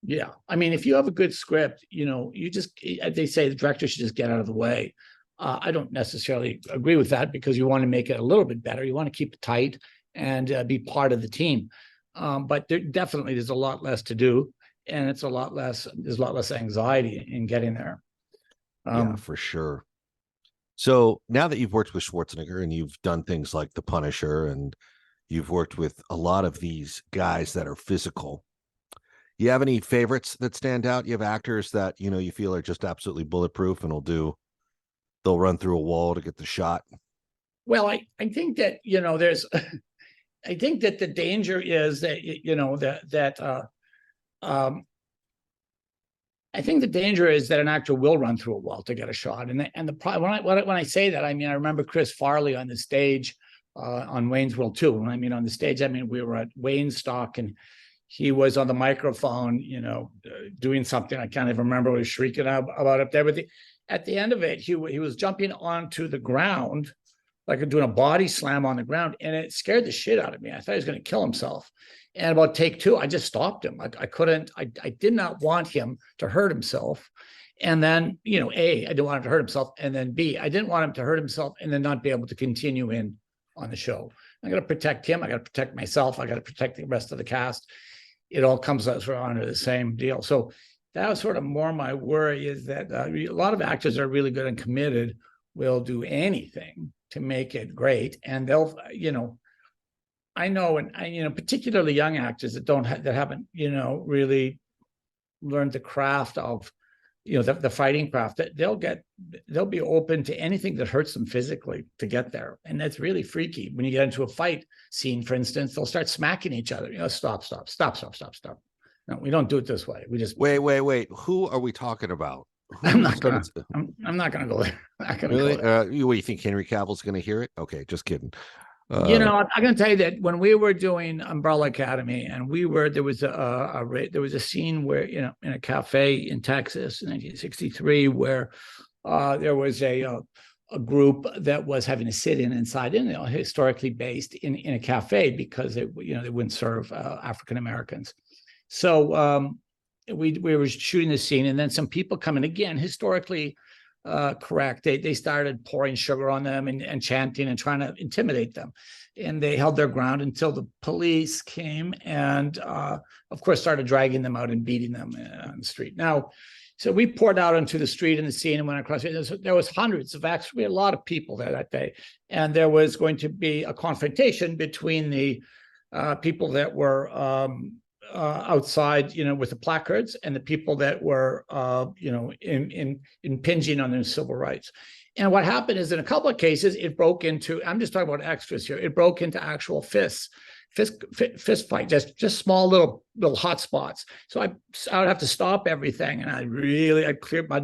Yeah. I mean, if you have a good script, they say the director should just get out of the way. I don't necessarily agree with that, because you want to make it a little bit better. You want to keep it tight and be part of the team. But there's a lot less to do, and there's a lot less anxiety in getting there. Yeah, for sure. So now that you've worked with Schwarzenegger and you've done things like The Punisher, and you've worked with a lot of these guys that are physical, you have any favorites that stand out? You have actors that, you feel are just absolutely bulletproof and they'll run through a wall to get the shot? Well, I think that, there's, I think that the danger is that, I think the danger is that an actor will run through a wall to get a shot. And when I say that, I mean, I remember Chris Farley on the stage on Wayne's World 2. When I mean on the stage, I mean, we were at Wayne's stock and he was on the microphone, doing something. I can't even remember what he was shrieking about up there. But at the end of it, he was jumping onto the ground, like doing a body slam on the ground. And it scared the shit out of me. I thought he was going to kill himself. And about take 2, I just stopped him. I did not want him to hurt himself. And then, A, I didn't want him to hurt himself. And then B, I didn't want him to hurt himself and then not be able to continue on the show. I got to protect him. I got to protect myself. I got to protect the rest of the cast. It all comes out sort of under the same deal. So that was sort of more my worry, is that a lot of actors are really good and committed, will do anything to make it great. And they'll, I know, and particularly young actors that haven't, really learned the craft of, the fighting craft, that they'll be open to anything that hurts them physically to get there. And that's really freaky. When you get into a fight scene, for instance, they'll start smacking each other. Stop. No, we don't do it this way. We just wait. Who are we talking about? I'm not going to go there. Really? What, you think Henry Cavill's going to hear it? Okay, just kidding. I'm going to tell you that when we were doing Umbrella Academy, and there was a scene where, in a cafe in Texas in 1963, where there was a group that was having a sit-in inside, historically based in a cafe, because they wouldn't serve African Americans. So we were shooting the scene, and then some people come in, again, historically correct. They started pouring sugar on them and chanting and trying to intimidate them. And they held their ground until the police came and, of course, started dragging them out and beating them on the street. Now, so we poured out onto the street in the scene and went across. There was hundreds of actually a lot of people there that day. And there was going to be a confrontation between the people that were outside, with the placards, and the people that were, impinging on their civil rights. And what happened is, in a couple of cases, it broke into, I'm just talking about extras here, it broke into actual fist fight, just small little hot spots. So I would have to stop everything, and I'd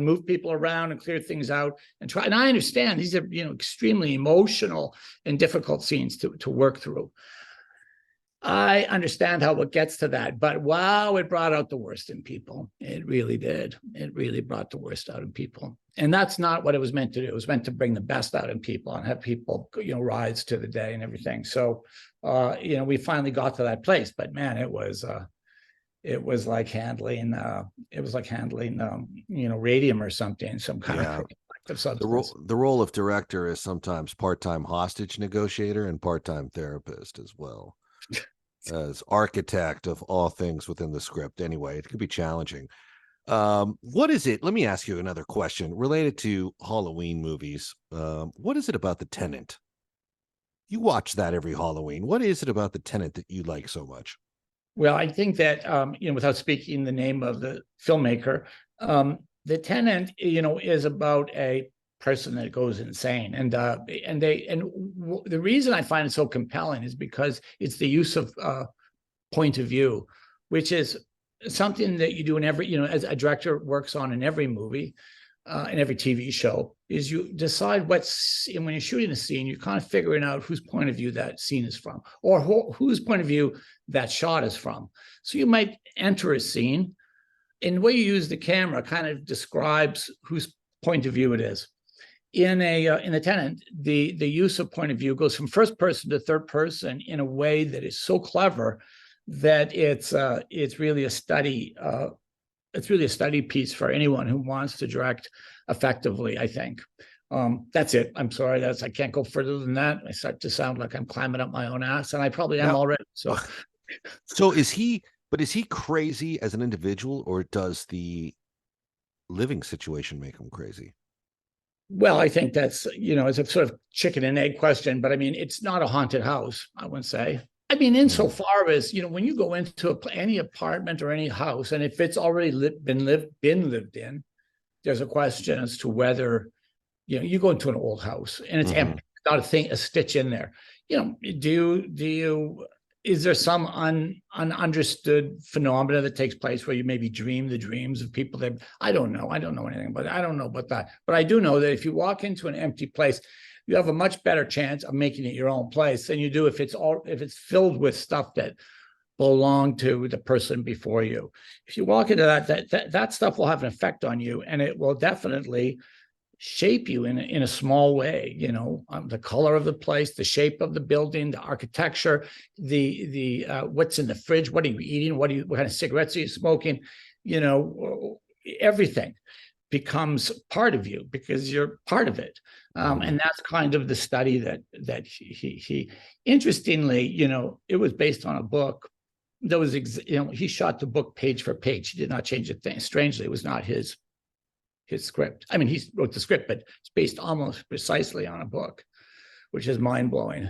move people around and clear things out and try. And I understand these are, extremely emotional and difficult scenes to work through. I understand how it gets to that, but wow, it brought out the worst in people. It really did. It really brought the worst out in people. And that's not what it was meant to do. It was meant to bring the best out in people and have people, rise to the day and everything. So, we finally got to that place, but man, it was like handling, radium or something, some kind of substance. The role of director is sometimes part-time hostage negotiator and part-time therapist as well. As architect of all things within the script. Anyway, it could be challenging. What is it? Let me ask you another question related to Halloween movies. What is it about The Tenant? You watch that every Halloween. What is it about The Tenant that you like so much? Well, I think that without speaking the name of the filmmaker, The Tenant, is about a person that goes insane, and the reason I find it so compelling is because it's the use of point of view, which is something that you do in every, as a director works on in every movie, in every TV show, is you decide when you're shooting a scene, you're kind of figuring out whose point of view that scene is from, or whose point of view that shot is from. So you might enter a scene, and the way you use the camera kind of describes whose point of view it is. In The Tenant, the use of point of view goes from first person to third person in a way that is so clever that it's really a study. It's really a study piece for anyone who wants to direct effectively, I think. That's it. I'm sorry. I can't go further than that. I start to sound like I'm climbing up my own ass, and I probably am already. So, is he crazy as an individual, or does the living situation make him crazy? Well, I think that's, it's a sort of chicken and egg question, but I mean, it's not a haunted house, I wouldn't say. I mean, insofar as, when you go into any apartment or any house, and if it's already been lived in, there's a question as to whether, you go into an old house and it's empty, not a stitch in there. Is there some ununderstood phenomena that takes place where you maybe dream the dreams of people that I don't know anything about it. I don't know about that. But I do know that if you walk into an empty place, you have a much better chance of making it your own place than you do if it's filled with stuff that belonged to the person before you. If you walk into that stuff will have an effect on you, and it will definitely shape you in a small way. The color of the place, the shape of the building, the architecture, the what's in the fridge, what are you eating, what kind of cigarettes are you smoking, everything becomes part of you because you're part of it. And that's kind of the study that he interestingly, it was based on a book that was, he shot the book page for page. He did not change a thing. Strangely, it was not his script. I mean, he wrote the script, but it's based almost precisely on a book, which is mind blowing.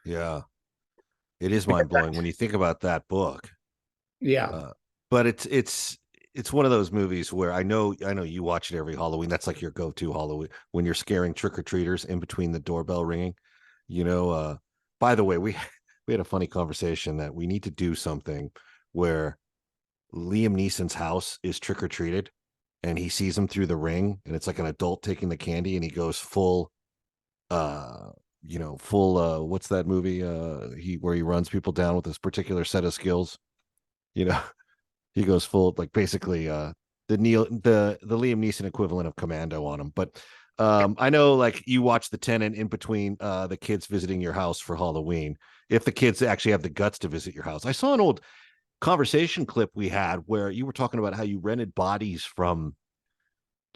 Yeah, it is mind blowing when you think about that book. Yeah, but it's one of those movies where I know you watch it every Halloween. That's like your go-to Halloween when you're scaring trick-or-treaters in between the doorbell ringing. By the way, we had a funny conversation that we need to do something where Liam Neeson's house is trick-or-treated and he sees him through the ring, and it's like an adult taking the candy, and he goes full what's that movie where he runs people down with this particular set of skills. He goes full, like, basically the Liam Neeson equivalent of Commando on him. But I know, like, you watch The Tenant in between the kids visiting your house for Halloween, if the kids actually have the guts to visit your house. I saw an old conversation clip we had where you were talking about how you rented bodies from,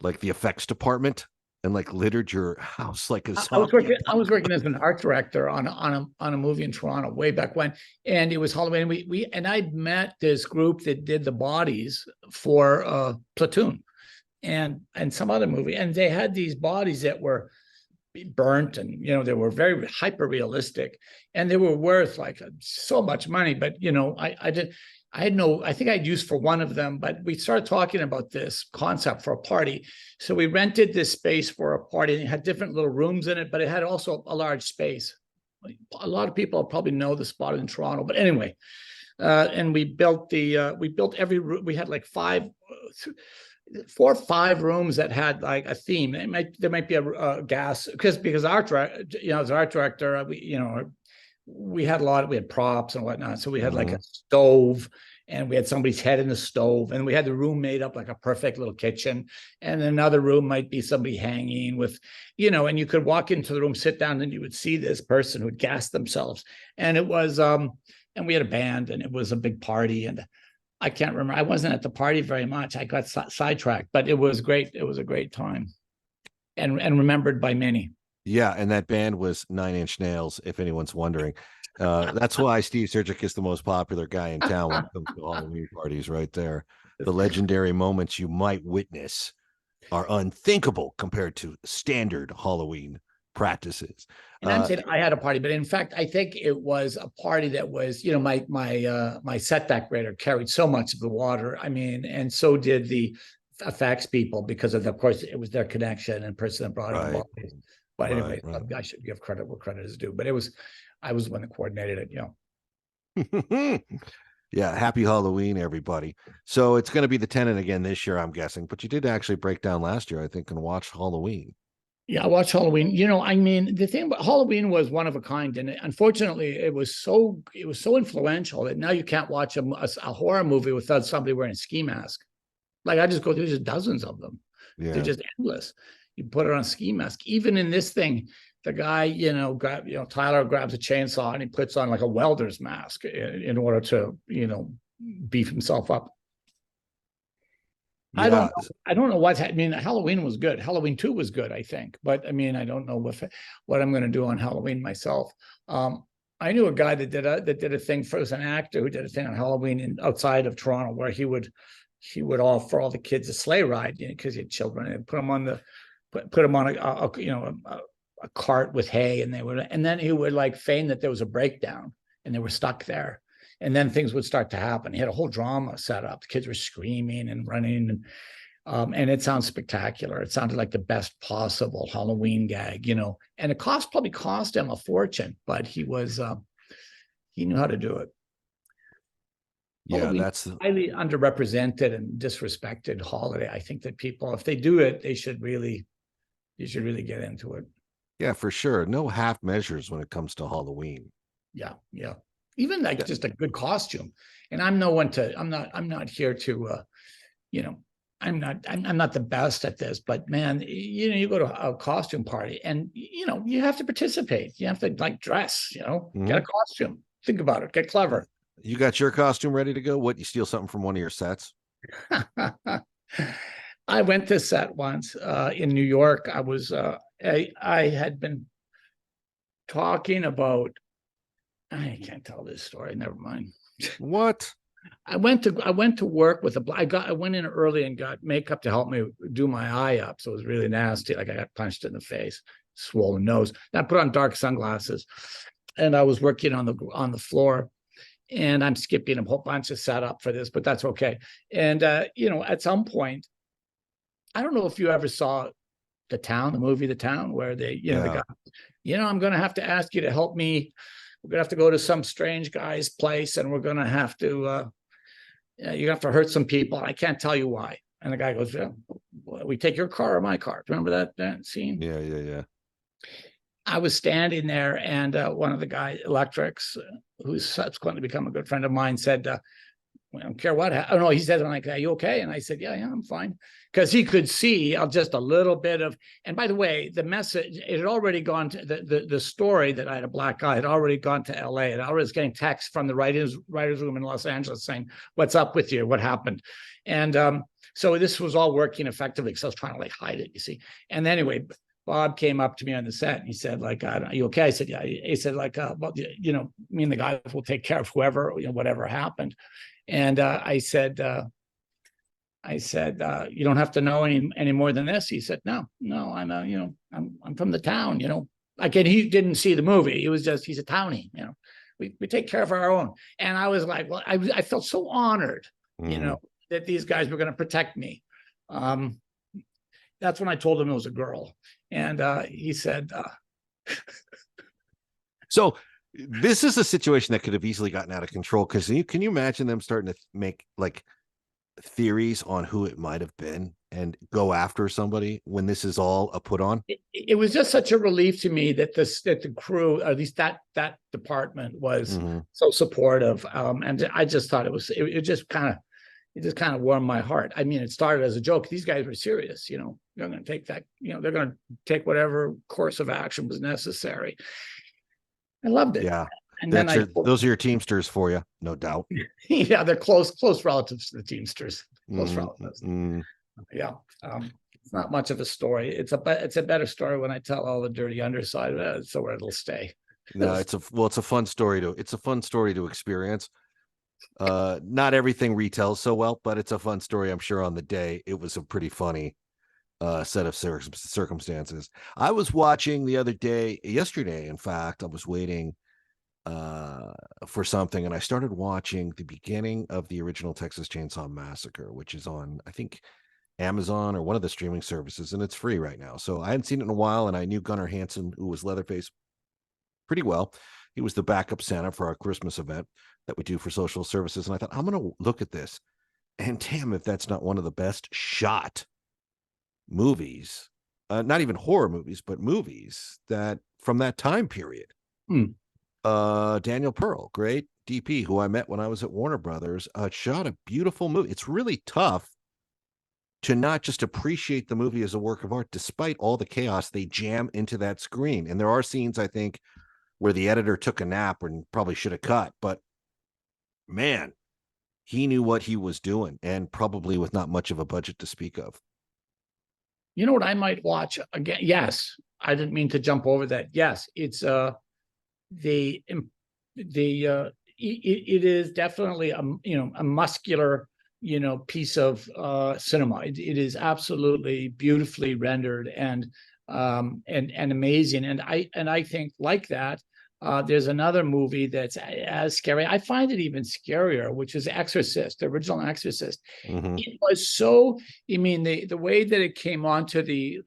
like, the effects department and, like, littered your house like a zombie. I was working as an art director on a movie in Toronto way back when, and it was Halloween. And I'd met this group that did the bodies for Platoon and some other movie, and they had these bodies that were burnt, and they were very hyper realistic, and they were worth like so much money. But I think I'd used for one of them, but we started talking about this concept for a party. So we rented this space for a party, and it had different little rooms in it, but it had also a large space. A lot of people probably know the spot in Toronto, but anyway, and we built every room. We had like 4 or 5 rooms that had like a theme. There might be a gas because art director, as art director, we had props and whatnot. So we had like a stove, and we had somebody's head in the stove, and we had the room made up like a perfect little kitchen. And another room might be somebody hanging with, and you could walk into the room, sit down, and you would see this person who'd gas themselves. And it was, and we had a band, and it was a big party. And I can't remember. I wasn't at the party very much. I got sidetracked, but it was great. It was a great time, and remembered by many. Yeah, and that band was 9 Inch Nails, if anyone's wondering. That's why Steve Surjik is the most popular guy in town when it comes to Halloween parties, right there. The legendary moments you might witness are unthinkable compared to standard Halloween practices. And I'm saying I had a party, but in fact, I think it was a party that was, you know, my set decorator carried so much of the water. I mean, and so did the effects people because of course, it was their connection and person that brought Right. it. But anyway, Right. I should give credit where credit is due. But I was the one that coordinated it, you know. Yeah, happy Halloween, everybody. So it's going to be the Tenant again this year, I'm guessing. But you did actually break down last year, I think, and watch Halloween. Yeah, I watched Halloween. You know, I mean, the thing about Halloween was one of a kind, and unfortunately, it was so influential that now you can't watch a horror movie without somebody wearing a ski mask. Like I just go through just dozens of them. Yeah. They're just endless. You put it on a ski mask. Even in this thing, the guy, Tyler grabs a chainsaw and he puts on like a welder's mask in order to, beef himself up. Yeah. I don't know what's. I mean, Halloween was good. Halloween 2 was good, I think. But I mean, I don't know what I'm going to do on Halloween myself. I knew a guy that did a thing for as an actor who did a thing on Halloween outside of Toronto where he would offer all the kids a sleigh ride because he had children and put them on a cart with hay and then he would like feign that there was a breakdown and they were stuck there. And then things would start to happen. He had a whole drama set up. The kids were screaming and running, and it sounds spectacular. It sounded like the best possible Halloween gag, And it probably cost him a fortune, but he knew how to do it. Yeah, Halloween that's highly underrepresented and disrespected holiday. I think that people, if they do it, you should really get into it. Yeah, for sure. No half measures when it comes to Halloween. Yeah. Even like just a good costume. And I'm not here to I'm not the best at this, but man, you go to a costume party and you have to participate. You have to like dress, get a costume. Think about it, get clever. You got your costume ready to go? What, you steal something from one of your sets? I went to set once in New York. I was I had been talking about, I can't tell this story. Never mind. What? I went to work with I went in early and got makeup to help me do my eye up. So it was really nasty. Like I got punched in the face, swollen nose. And I put on dark sunglasses and I was working on the floor and I'm skipping a whole bunch of setup for this, but that's okay. And at some point, I don't know if you ever saw the movie The Town, where they, the guy, I'm going to have to ask you to help me. We're going to have to go to some strange guy's place and we're going to have to, you have to hurt some people. I can't tell you why. And the guy goes, we take your car or my car. Remember that scene? Yeah. I was standing there and one of the guys, Electrics, who's subsequently become a good friend of mine, said, I don't care what. Oh no, he said, like, are you okay? And I said, yeah, I'm fine. Because he could see just a little bit of, and by the way, the message, it had already gone to the story that I had a black eye had already gone to LA. And I was getting texts from the writer's room in Los Angeles saying, what's up with you? What happened? And so this was all working effectively because I was trying to like hide it, you see. And anyway, Bob came up to me on the set and he said, like, are you okay? I said, yeah. He said, like, well, me and the guys will take care of whoever, whatever happened. And I said, you don't have to know any more than this. He said, no, I'm I'm from the town, Like, and he didn't see the movie. He was just, he's a townie, we take care of our own. And I was like, well, I felt so honored, that these guys were going to protect me. That's when I told him it was a girl. And he said, so this is a situation that could have easily gotten out of control. Because can you imagine them starting to make like theories on who it might have been and go after somebody when this is all a put on? It was just such a relief to me that the crew, at least that department, was so supportive. And I just thought it just kind of warmed my heart. I mean, it started as a joke. These guys were serious, they're going to take that, they're going to take whatever course of action was necessary. I loved it. Yeah. And those are your Teamsters for you, no doubt. Yeah, they're close relatives to the Teamsters. Close relatives. Yeah. It's not much of a story. It's a better story when I tell all the dirty underside of it, so where it'll stay. No, it's a fun story to experience. Not everything retells so well, but it's a fun story. I'm sure on the day it was a pretty funny. set of circumstances. I was watching the other day, yesterday, in fact, I was waiting for something, and I started watching the beginning of the original Texas Chainsaw Massacre, which is on, I think, Amazon or one of the streaming services, and it's free right now. So I hadn't seen it in a while, and I knew Gunnar Hansen, who was Leatherface, pretty well. He was the backup Santa for our Christmas event that we do for social services, and I thought, I'm going to look at this, and damn if that's not one of the best shot movies, not even horror movies, but movies that from that time period. Daniel Pearl, great DP, who I met when I was at Warner Brothers, shot a beautiful movie. It's really tough to not just appreciate the movie as a work of art, despite all the chaos they jam into that screen. And there are scenes, I think, where the editor took a nap and probably should have cut, but man, he knew what he was doing, and probably with not much of a budget to speak of. You know what I might watch again? Yes, I didn't mean to jump over that. Yes, it's it is definitely a muscular piece of cinema. It is absolutely beautifully rendered and amazing. And I think like that. There's another movie that's as scary. I find it even scarier, which is Exorcist, the original Exorcist. Mm-hmm. It was so, I mean, the way that it came onto the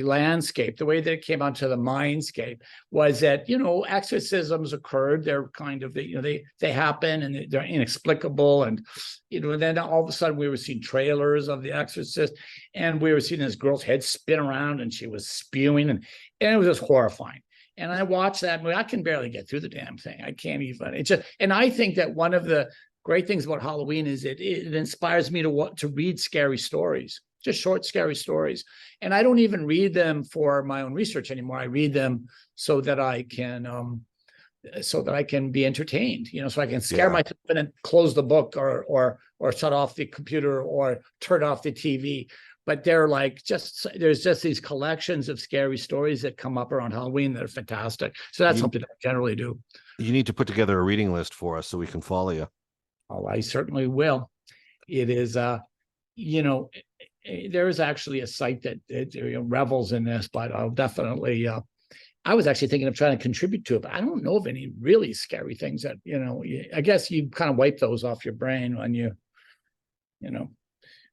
landscape, the way that it came onto the mindscape was that, exorcisms occurred. They're kind of, they happen and they're inexplicable. And, then all of a sudden we were seeing trailers of the Exorcist, and we were seeing this girl's head spin around and she was spewing, and it was just horrifying. And I watched that movie. I can barely get through the damn thing. I can't even. It's just, and I think that one of the great things about Halloween is it inspires me to read scary stories, just short, scary stories. And I don't even read them for my own research anymore. I read them so that I can be entertained, so I can scare myself and then close the book or shut off the computer or turn off the TV. But they're like there's just these collections of scary stories that come up around Halloween that are fantastic. So that's something I generally do. You need to put together a reading list for us so we can follow you. Oh, I certainly will. It is, there is actually a site that revels in this, but I'll definitely. I was actually thinking of trying to contribute to it, but I don't know of any really scary things that I guess you kind of wipe those off your brain when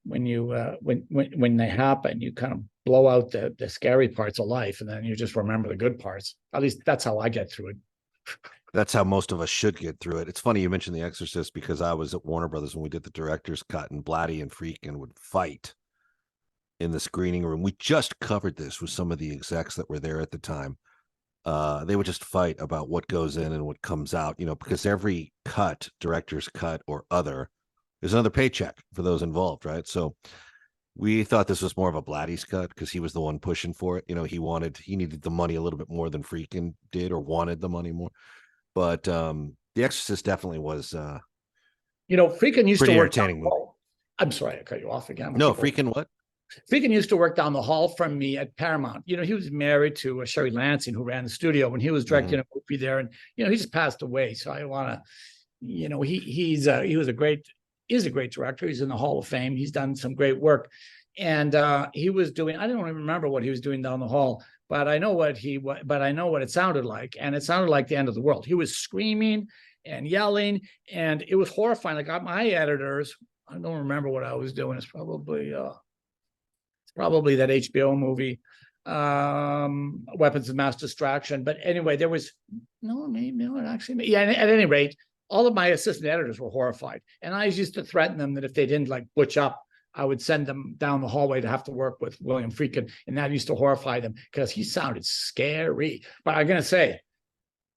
when they happen. You kind of blow out the scary parts of life, and then you just remember the good parts. At least that's how I get through it. That's how most of us should get through it. It's funny you mentioned The Exorcist, because I was at Warner Brothers when we did the director's cut, and Blatty and Friedkin would fight in the screening room. We just covered this with some of the execs that were there at the time. They would just fight about what goes in and what comes out, because every cut, director's cut or other, is another paycheck for those involved, right? So we thought this was more of a Blatty's cut because he was the one pushing for it. He needed the money a little bit more than Friedkin did, or wanted the money more. But The Exorcist definitely was Friedkin used to work entertaining movie. I'm sorry, I cut you off again. No, Friedkin what? Friedkin used to work down the hall from me at Paramount. He was married to Sherry Lansing, who ran the studio when he was directing a movie there, and he just passed away. So I want to, he is a great director. He's in the Hall of Fame. He's done some great work, and he was doing. I don't even remember what he was doing down the hall, but I know what it sounded like, and it sounded like the end of the world. He was screaming and yelling, and it was horrifying. Like my editors, I don't remember what I was doing. It's probably that HBO movie, Weapons of Mass Distraction. But anyway, there was at any rate, all of my assistant editors were horrified. And I used to threaten them that if they didn't butch up, I would send them down the hallway to have to work with William Friedkin. And that used to horrify them because he sounded scary. But I'm going to say,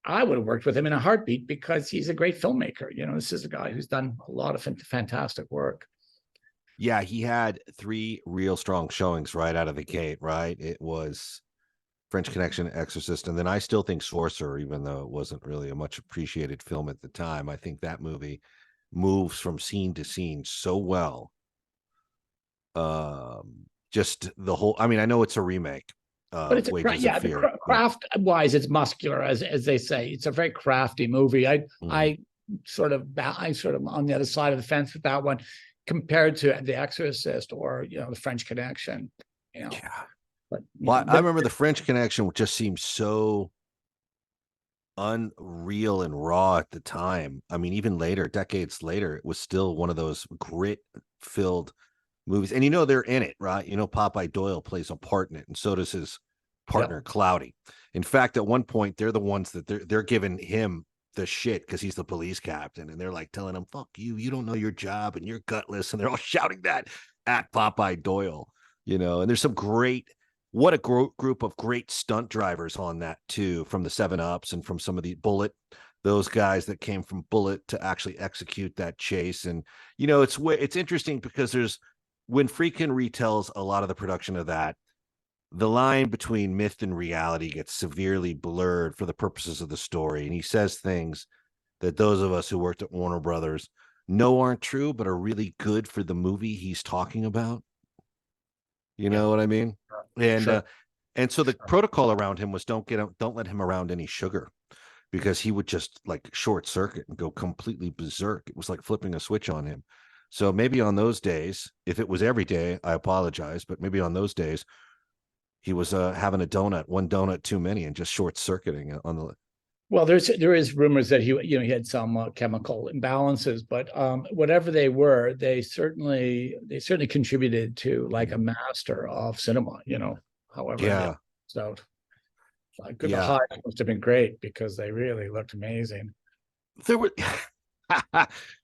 I would have worked with him in a heartbeat because he's a great filmmaker. This is a guy who's done a lot of fantastic work. Yeah, he had 3 real strong showings right out of the gate, right? It was French Connection, Exorcist, and then I still think Sorcerer, even though it wasn't really a much appreciated film at the time. I think that movie moves from scene to scene so well. Just the whole, I know it's a remake. But it's craft-wise, it's muscular, as they say. It's a very crafty movie. I sort of on the other side of the fence with that one, compared to The Exorcist or The French Connection. you know. Yeah. But Well, I remember the French Connection just seemed so unreal and raw at the time. I mean, even later, decades later, it was still one of those grit filled movies. And they're in it, right? Popeye Doyle plays a part in it, and so does his partner Cloudy. In fact, at one point, they're the ones that they're giving him the shit because he's the police captain, and they're like telling him, "Fuck you, you don't know your job, and you're gutless," and they're all shouting that at Popeye Doyle. And there's some great what a group of great stunt drivers on that too, from the 7-Ups and from some of the Bullet, those guys that came from Bullet to actually execute that chase. And it's interesting because when Friedkin retells a lot of the production of that, the line between myth and reality gets severely blurred for the purposes of the story, and he says things that those of us who worked at Warner Brothers know aren't true but are really good for the movie he's talking about. You know what I mean? And Sure. And so the protocol around him was don't let him around any sugar, because he would just like short circuit and go completely berserk. It was like flipping a switch on him. So maybe on those days, if it was every day, I apologize, but maybe on those days he was having one donut too many, and just short circuiting on the. Well, there is rumors that he had some chemical imbalances, but whatever they were, they certainly contributed to like a master of cinema. However, Yeah. so the highs must have been great because they really looked amazing. There were,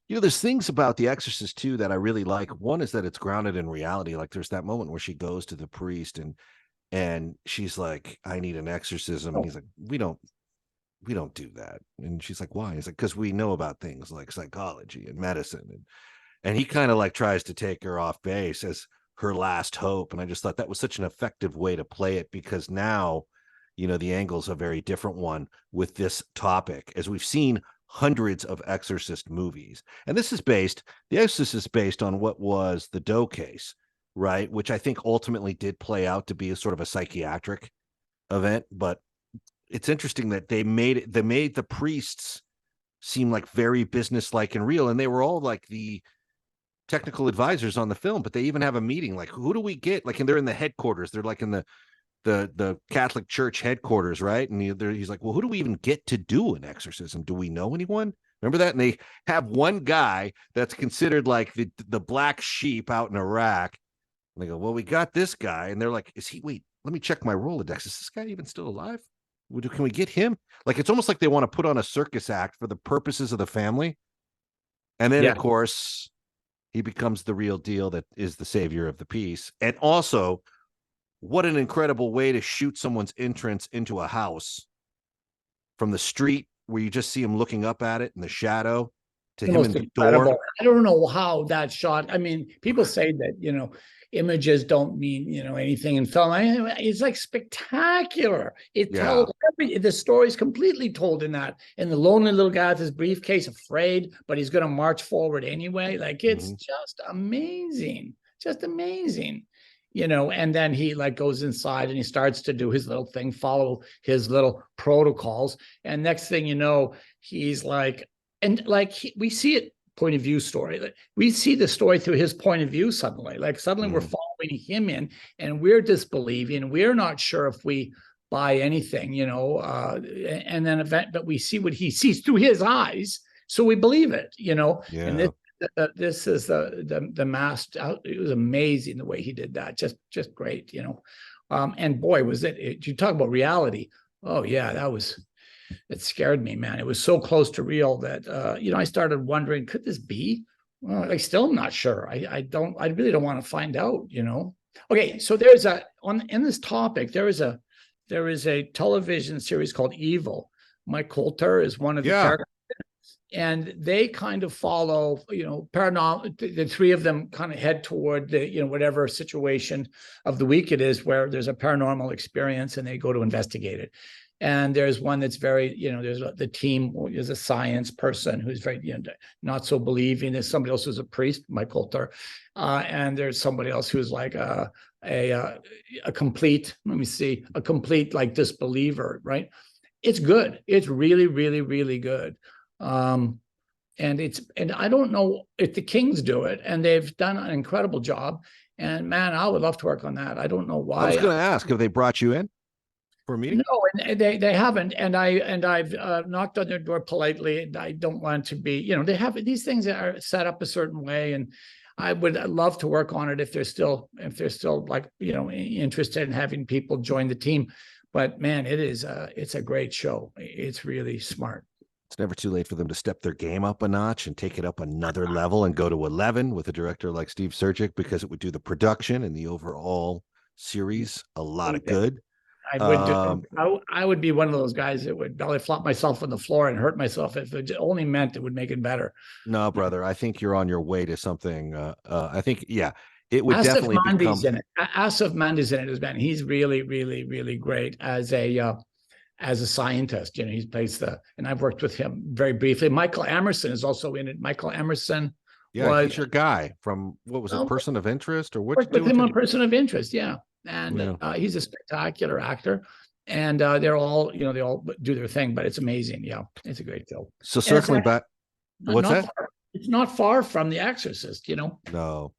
there's things about The Exorcist too that I really like. One is that it's grounded in reality. Like there's that moment where she goes to the priest and she's like, "I need an exorcism," and he's like, "We don't do that." And she's like, "Why?" He's like, "Because we know about things like psychology and medicine," and he kind of like tries to take her off base as her last hope. And I just thought that was such an effective way to play it, because now, the angle's a very different one with this topic, as we've seen hundreds of Exorcist movies. And The Exorcist is based on what was the Doe case, right? Which I think ultimately did play out to be a sort of a psychiatric event. But it's interesting that they made the priests seem like very businesslike and real. And they were all like the technical advisors on the film, but they even have a meeting like, who do we get? Like, and they're in the headquarters. They're like in the Catholic Church headquarters, right? And he's like, "Well, who do we even get to do an exorcism? Do we know anyone?" Remember that? And they have one guy that's considered like the black sheep out in Iraq. And they go, "Well, we got this guy." And they're like, wait, let me check my Rolodex. Is this guy even still alive? Can we get him? Like, it's almost like they want to put on a circus act for the purposes of the family. And then, of course, he becomes the real deal that is the savior of the peace. And also, what an incredible way to shoot someone's entrance into a house from the street, where you just see him looking up at it in the shadow, to him in the door. I don't know how that shot. I mean, people say that, images don't mean, anything in film. It's like spectacular. It tells the story is completely told in that. And the lonely little guy with his briefcase, afraid, but he's going to march forward anyway. Like, it's just amazing. Just amazing. And then he like goes inside and he starts to do his little thing, follow his little protocols. And next thing you know, he's like, and like we see it point of view story. Like, we see the story through his point of view suddenly. Like suddenly we're following him in, and we're disbelieving. We're not sure if we buy anything, and then but we see what he sees through his eyes, so we believe it, And this is the master. It was amazing the way he did that. Just great, and boy, was it. You talk about reality. Oh yeah, it scared me, man. It was so close to real that I started wondering, could this be? Well, I still am not sure. I really don't want to find out, Okay, so in this topic, there is a television series called Evil. Mike Coulter is one of the characters. And they kind of follow, paranormal. The three of them kind of head toward the, whatever situation of the week it is, where there's a paranormal experience, and they go to investigate it. And there's one that's very, there's the team is a science person who's very, not so believing. There's somebody else who's a priest, Mike Coulter, and there's somebody else who's like a complete, a complete like disbeliever, right? It's good. It's really, really, really good. And I don't know if the Kings do it, and they've done an incredible job. And man, I would love to work on that. I don't know why. I was going to ask, have they brought you in for a meeting? No, and they haven't. And I've knocked on their door politely. And I don't want to be, they have these things that are set up a certain way, and I would love to work on it if they're still like, interested in having people join the team. But man, it's a great show. It's really smart. It's never too late for them to step their game up a notch and take it up another level and go to 11 with a director like Steve Surjik, because it would do the production and the overall series a lot of good. I would be one of those guys that would belly flop myself on the floor and hurt myself if it only meant it would make it better. No, brother, I think you're on your way to something. I think, it would Asif definitely Mandi's become. in it. Asif Mandi's in it as Ben. He's really, really, really great as a scientist. He plays and I've worked with him very briefly. Michael Emerson is also in it. Michael Emerson. Yeah, he's your guy from, what was it, Person of Interest, or what? Worked with him on Person of Interest, yeah. And he's a spectacular actor. And they're all, they all do their thing, but it's amazing. Yeah, it's a great film. So circling back, what's that? It's not far from The Exorcist, No.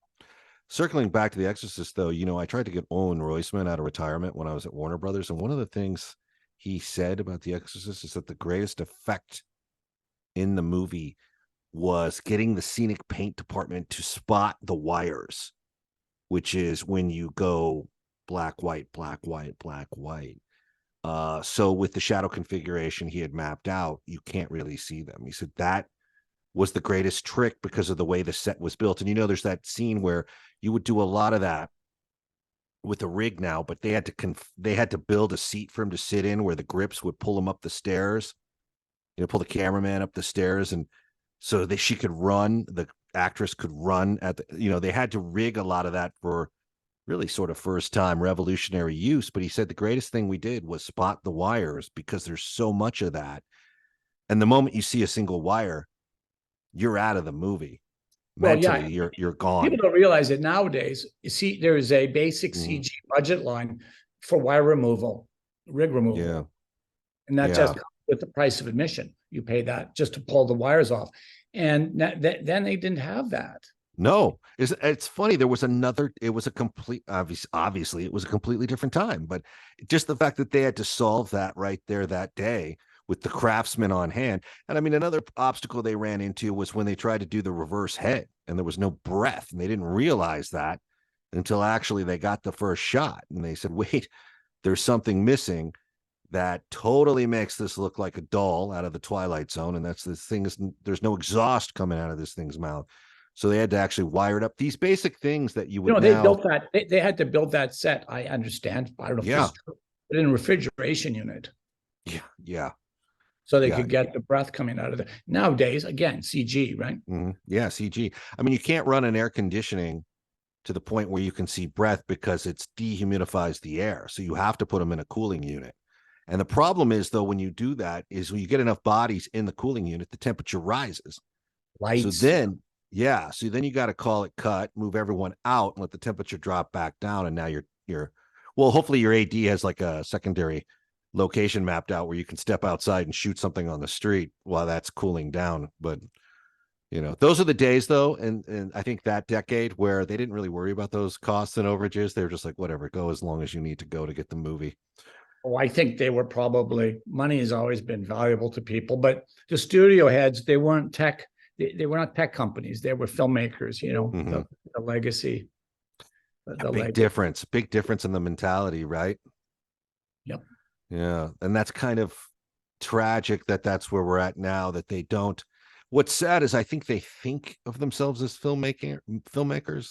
Circling back to The Exorcist, though, I tried to get Owen Royceman out of retirement when I was at Warner Brothers, and one of the things he said about The Exorcist is that the greatest effect in the movie was getting the scenic paint department to spot the wires, which is when you go black, white, black, white, black, white. So with the shadow configuration he had mapped out, you can't really see them. He said that was the greatest trick because of the way the set was built. And there's that scene where you would do a lot of that with a rig now, but they had to build a seat for him to sit in where the grips would pull him up the stairs, pull the cameraman up the stairs, and so she could run, the actress could run at the, they had to rig a lot of that for really sort of first time revolutionary use. But he said the greatest thing we did was spot the wires, because there's so much of that. And the moment you see a single wire, you're out of the movie. Mentally, you're gone. People don't realize it nowadays. You see, there is a basic CG budget line for wire removal, rig removal. Yeah. And that just comes with the price of admission. You pay that just to pull the wires off. And then they didn't have that. No, it's funny. There was it was a complete, obviously it was a completely different time, but just the fact that they had to solve that right there that day with the craftsmen on hand. And I mean, another obstacle they ran into was when they tried to do the reverse head and there was no breath, and they didn't realize that until actually they got the first shot. And they said, wait, there's something missing that totally makes this look like a doll out of the Twilight Zone. And that's this thing there's no exhaust coming out of this thing's mouth. So they had to actually wire it up. These basic things that you would they built that. They had to build that set. I understand. I don't know if it's true, but in a refrigeration unit. Yeah. So they could get the breath coming out of it. Nowadays, again, CG, right? Mm-hmm. Yeah, CG. I mean, you can't run an air conditioning to the point where you can see breath because it dehumidifies the air. So you have to put them in a cooling unit. And the problem is, though, when you do that, is when you get enough bodies in the cooling unit, the temperature rises. Lights. So then you got to call it cut, move everyone out, and let the temperature drop back down. And now you're well, hopefully your AD has like a secondary location mapped out where you can step outside and shoot something on the street while that's cooling down. But those are the days, though, and I think that decade where they didn't really worry about those costs and overages. They were just like, whatever, go as long as you need to go to get the movie. Oh, I think they were money has always been valuable to people, but the studio heads, they weren't tech. They were not tech companies. They were filmmakers, the legacy. Big difference in the mentality, right? Yep. Yeah. And that's kind of tragic that's where we're at now, that they don't. What's sad is I think they think of themselves as filmmakers.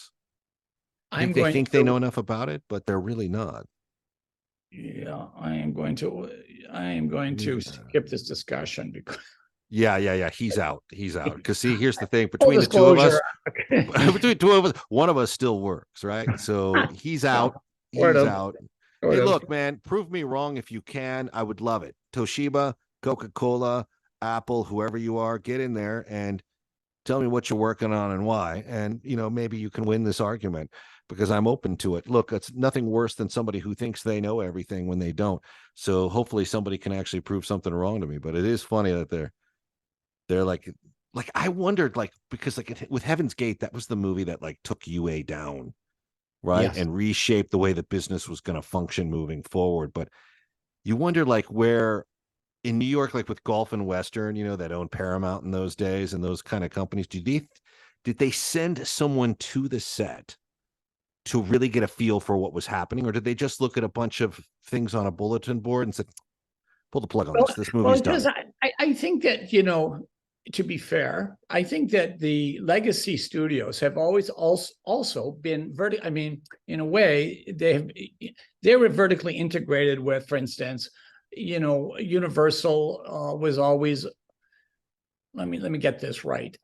They think they know enough about it, but they're really not. Yeah, I am going to skip this discussion because Yeah. He's out. Because see, here's the thing: between the two of us, one of us still works, right? So he's out. He's out. Hey, look, man, prove me wrong if you can. I would love it. Toshiba, Coca-Cola, Apple, whoever you are, get in there and tell me what you're working on and why. And maybe you can win this argument, because I'm open to it. Look, it's nothing worse than somebody who thinks they know everything when they don't. So hopefully somebody can actually prove something wrong to me. But it is funny that they're like I wondered, because with Heaven's Gate, that was the movie that took UA down right? Yes. And reshape the way the business was going to function moving forward. But you wonder like where in New York, like with Golf and Western, that owned Paramount in those days and those kind of companies, did they send someone to the set to really get a feel for what was happening, or did they just look at a bunch of things on a bulletin board and said, pull the plug on this? This movie's because done. I think that, to be fair, I think that the legacy studios have always also been I mean, in a way, they were vertically integrated with, for instance, Universal was always, let me get this right.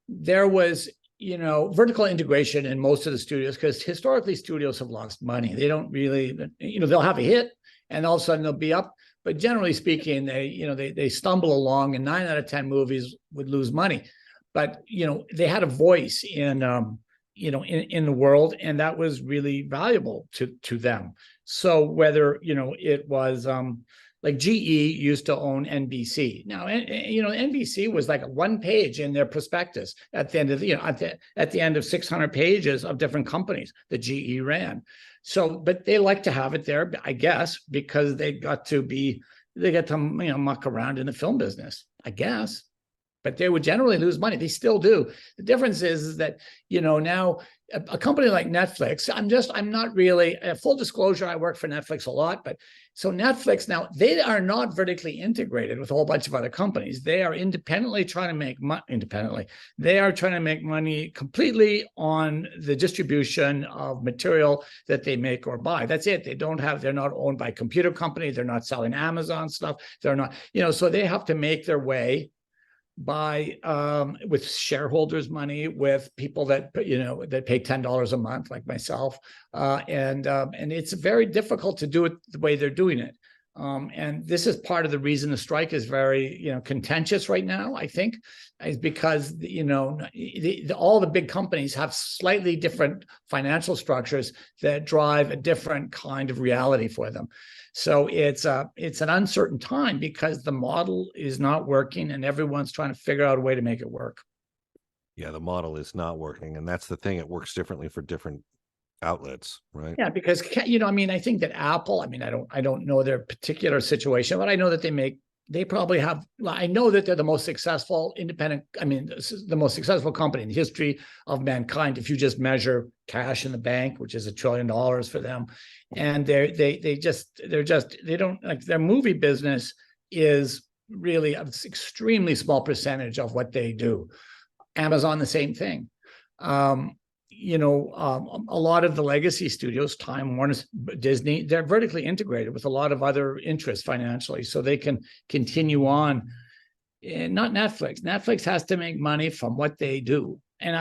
There was, vertical integration in most of the studios, because historically studios have lost money. They don't really, they'll have a hit and all of a sudden they'll be up. But generally speaking, they stumble along, and 9 out of 10 movies would lose money. But they had a voice in in the world, and that was really valuable to them. So whether it was like GE used to own NBC. Now NBC was like a 1 page in their prospectus at the end of at the end of 600 pages of different companies that GE ran. So, but they like to have it there, I guess, because they get to muck around in the film business, I guess. But they would generally lose money. They still do. The difference is that now a company like Netflix. I'm not really, full disclosure, I work for Netflix a lot, but so Netflix now, they are not vertically integrated with a whole bunch of other companies. They are independently trying to make money. They are trying to make money completely on the distribution of material that they make or buy. That's it. They're not owned by computer companies. They're not selling Amazon stuff. They're not, so they have to make their way by with shareholders' money, with people that that pay $10 a month, like myself, and it's very difficult to do it the way they're doing it. And this is part of the reason the strike is very contentious right now, I think, is because all the big companies have slightly different financial structures that drive a different kind of reality for them. So it's an uncertain time because the model is not working and everyone's trying to figure out a way to make it work. Yeah, the model is not working, and that's the thing. It works differently for different outlets, right? Yeah, because I think that Apple, I don't know their particular situation, but I know that they probably have, I know that they're the most successful independent, this is the most successful company in the history of mankind, if you just measure cash in the bank, which is $1 trillion for them. And they don't, like, their movie business is really an extremely small percentage of what they do. Amazon, the same thing. A lot of the legacy studios, Time Warner, Disney, they're vertically integrated with a lot of other interests financially, so they can continue on. And not Netflix. Netflix has to make money from what they do. And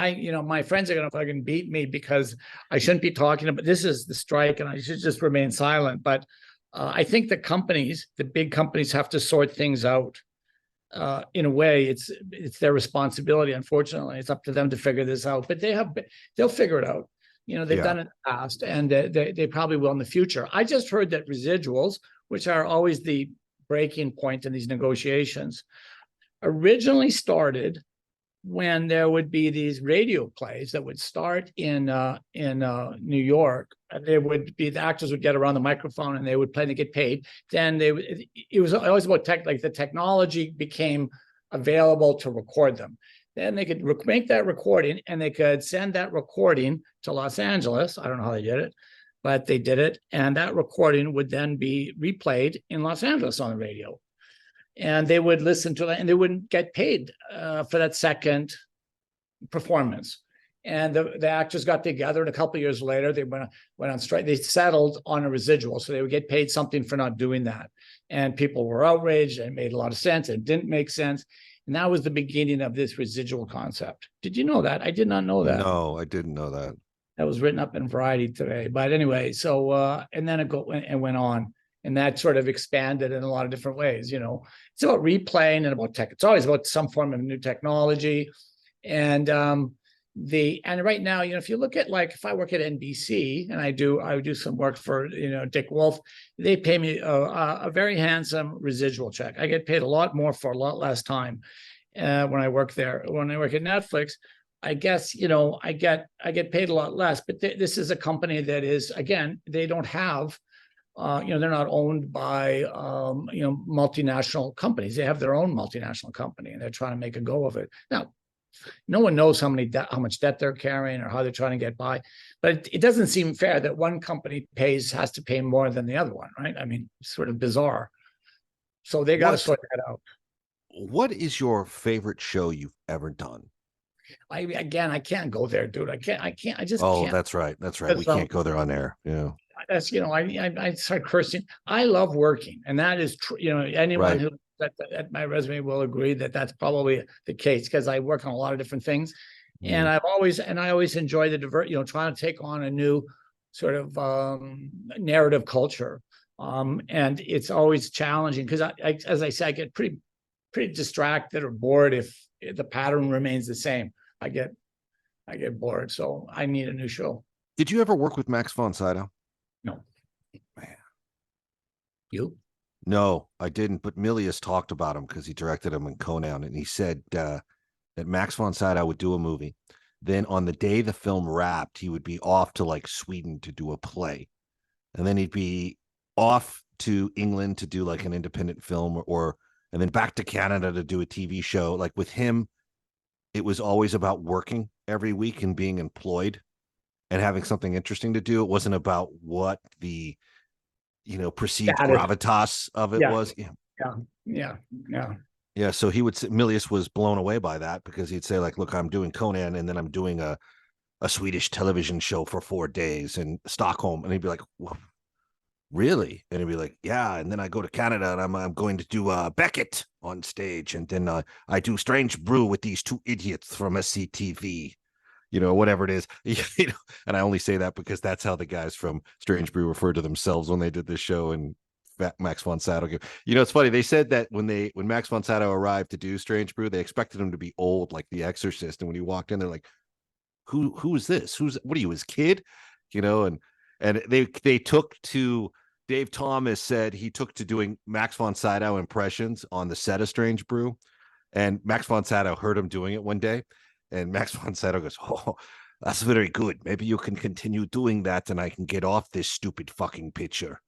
my friends are going to fucking beat me because I shouldn't be talking about, this is the strike and I should just remain silent. But I think the big companies have to sort things out. In a way, it's their responsibility. Unfortunately, it's up to them to figure this out. But they'll figure it out. They've done it in the past, and they probably will in the future. I just heard that residuals, which are always the breaking point in these negotiations, originally started when there would be these radio plays that would start in New York. The actors would get around the microphone and they would play and they get paid. Then it was always about the technology became available to record them. Then they could make that recording and they could send that recording to Los Angeles. I don't know how they did it, but they did it. And that recording would then be replayed in Los Angeles on the radio. And they would listen to that and they wouldn't get paid for that second performance. And the actors got together, and a couple of years later, they went on strike. They settled on a residual, so they would get paid something for not doing that. And people were outraged, and it made a lot of sense. It didn't make sense. And that was the beginning of this residual concept. Did you know that? I did not know that. No, I didn't know that. That was written up in Variety today. But anyway, so, and then it went on. And that sort of expanded in a lot of different ways. It's about replaying and about tech. It's always about some form of new technology. And right now, if you look at, like, if I work at NBC and I do some work for, Dick Wolf, they pay me a very handsome residual check. I get paid a lot more for a lot less time when I work there. When I work at Netflix, I guess, I get paid a lot less, but this is a company that is, again, they don't have, they're not owned by, multinational companies. They have their own multinational company, and they're trying to make a go of it. Now, no one knows how much debt they're carrying or how they're trying to get by, but it doesn't seem fair that one company has to pay more than the other one, right? I mean, it's sort of bizarre. So they got to sort that out. What is your favorite show you've ever done? I can't go there, dude. I just can't. Oh, that's right. That's right. We can't go there on air. Yeah. That's, I start cursing. I love working. And that is true. Anyone who at my resume will agree that that's probably the case, because I work on a lot of different things. And I always enjoy the trying to take on a new sort of narrative culture. And it's always challenging because as I say, I get pretty distracted or bored if the pattern remains the same. I get bored. So I need a new show. Did you ever work with Max von Sydow? No. Man. You? No, I didn't. But Milius talked about him because he directed him in Conan, and he said that Max von Sydow would do a movie. Then on the day the film wrapped, he would be off to like Sweden to do a play, and then he'd be off to England to do like an independent film, and then back to Canada to do a TV show. Like with him, it was always about working every week and being employed and having something interesting to do. It wasn't about what the perceived gravitas of it was. Yeah. So he would say, Milius was blown away by that, because he'd say like, look, I'm doing Conan, and then I'm doing a Swedish television show for 4 days in Stockholm. And he'd be like, well, really? And he'd be like, yeah. And then I go to Canada, and I'm going to do Beckett on stage. And then I do Strange Brew with these 2 idiots from SCTV, whatever it is. And I only say that because that's how the guys from Strange Brew referred to themselves when they did this show. And Max von Sydow. It's funny. They said that when Max von Sydow arrived to do Strange Brew, they expected him to be old, like The Exorcist. And when he walked in, they're like, who is this? What are you, his kid? And they took to, Dave Thomas said he took to doing Max von Sydow impressions on the set of Strange Brew. And Max von Sydow heard him doing it one day. And Max von Sydow goes, oh, that's very good. Maybe you can continue doing that, and I can get off this stupid fucking picture.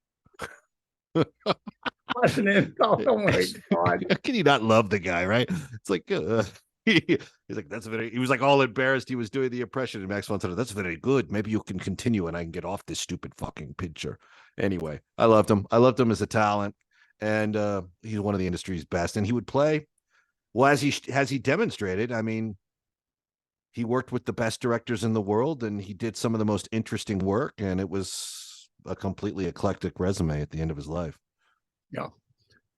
Wasn't it? Oh my God. How can you not love the guy, right? It's like he's like, he was like all embarrassed he was doing the impression, and Max von Sydow, that's very good. Maybe you can continue, and I can get off this stupid fucking picture. Anyway, I loved him. I loved him as a talent, and he's one of the industry's best. And he would play, well, as he demonstrated. I mean, he worked with the best directors in the world, and he did some of the most interesting work, and it was a completely eclectic resume at the end of his life. Yeah,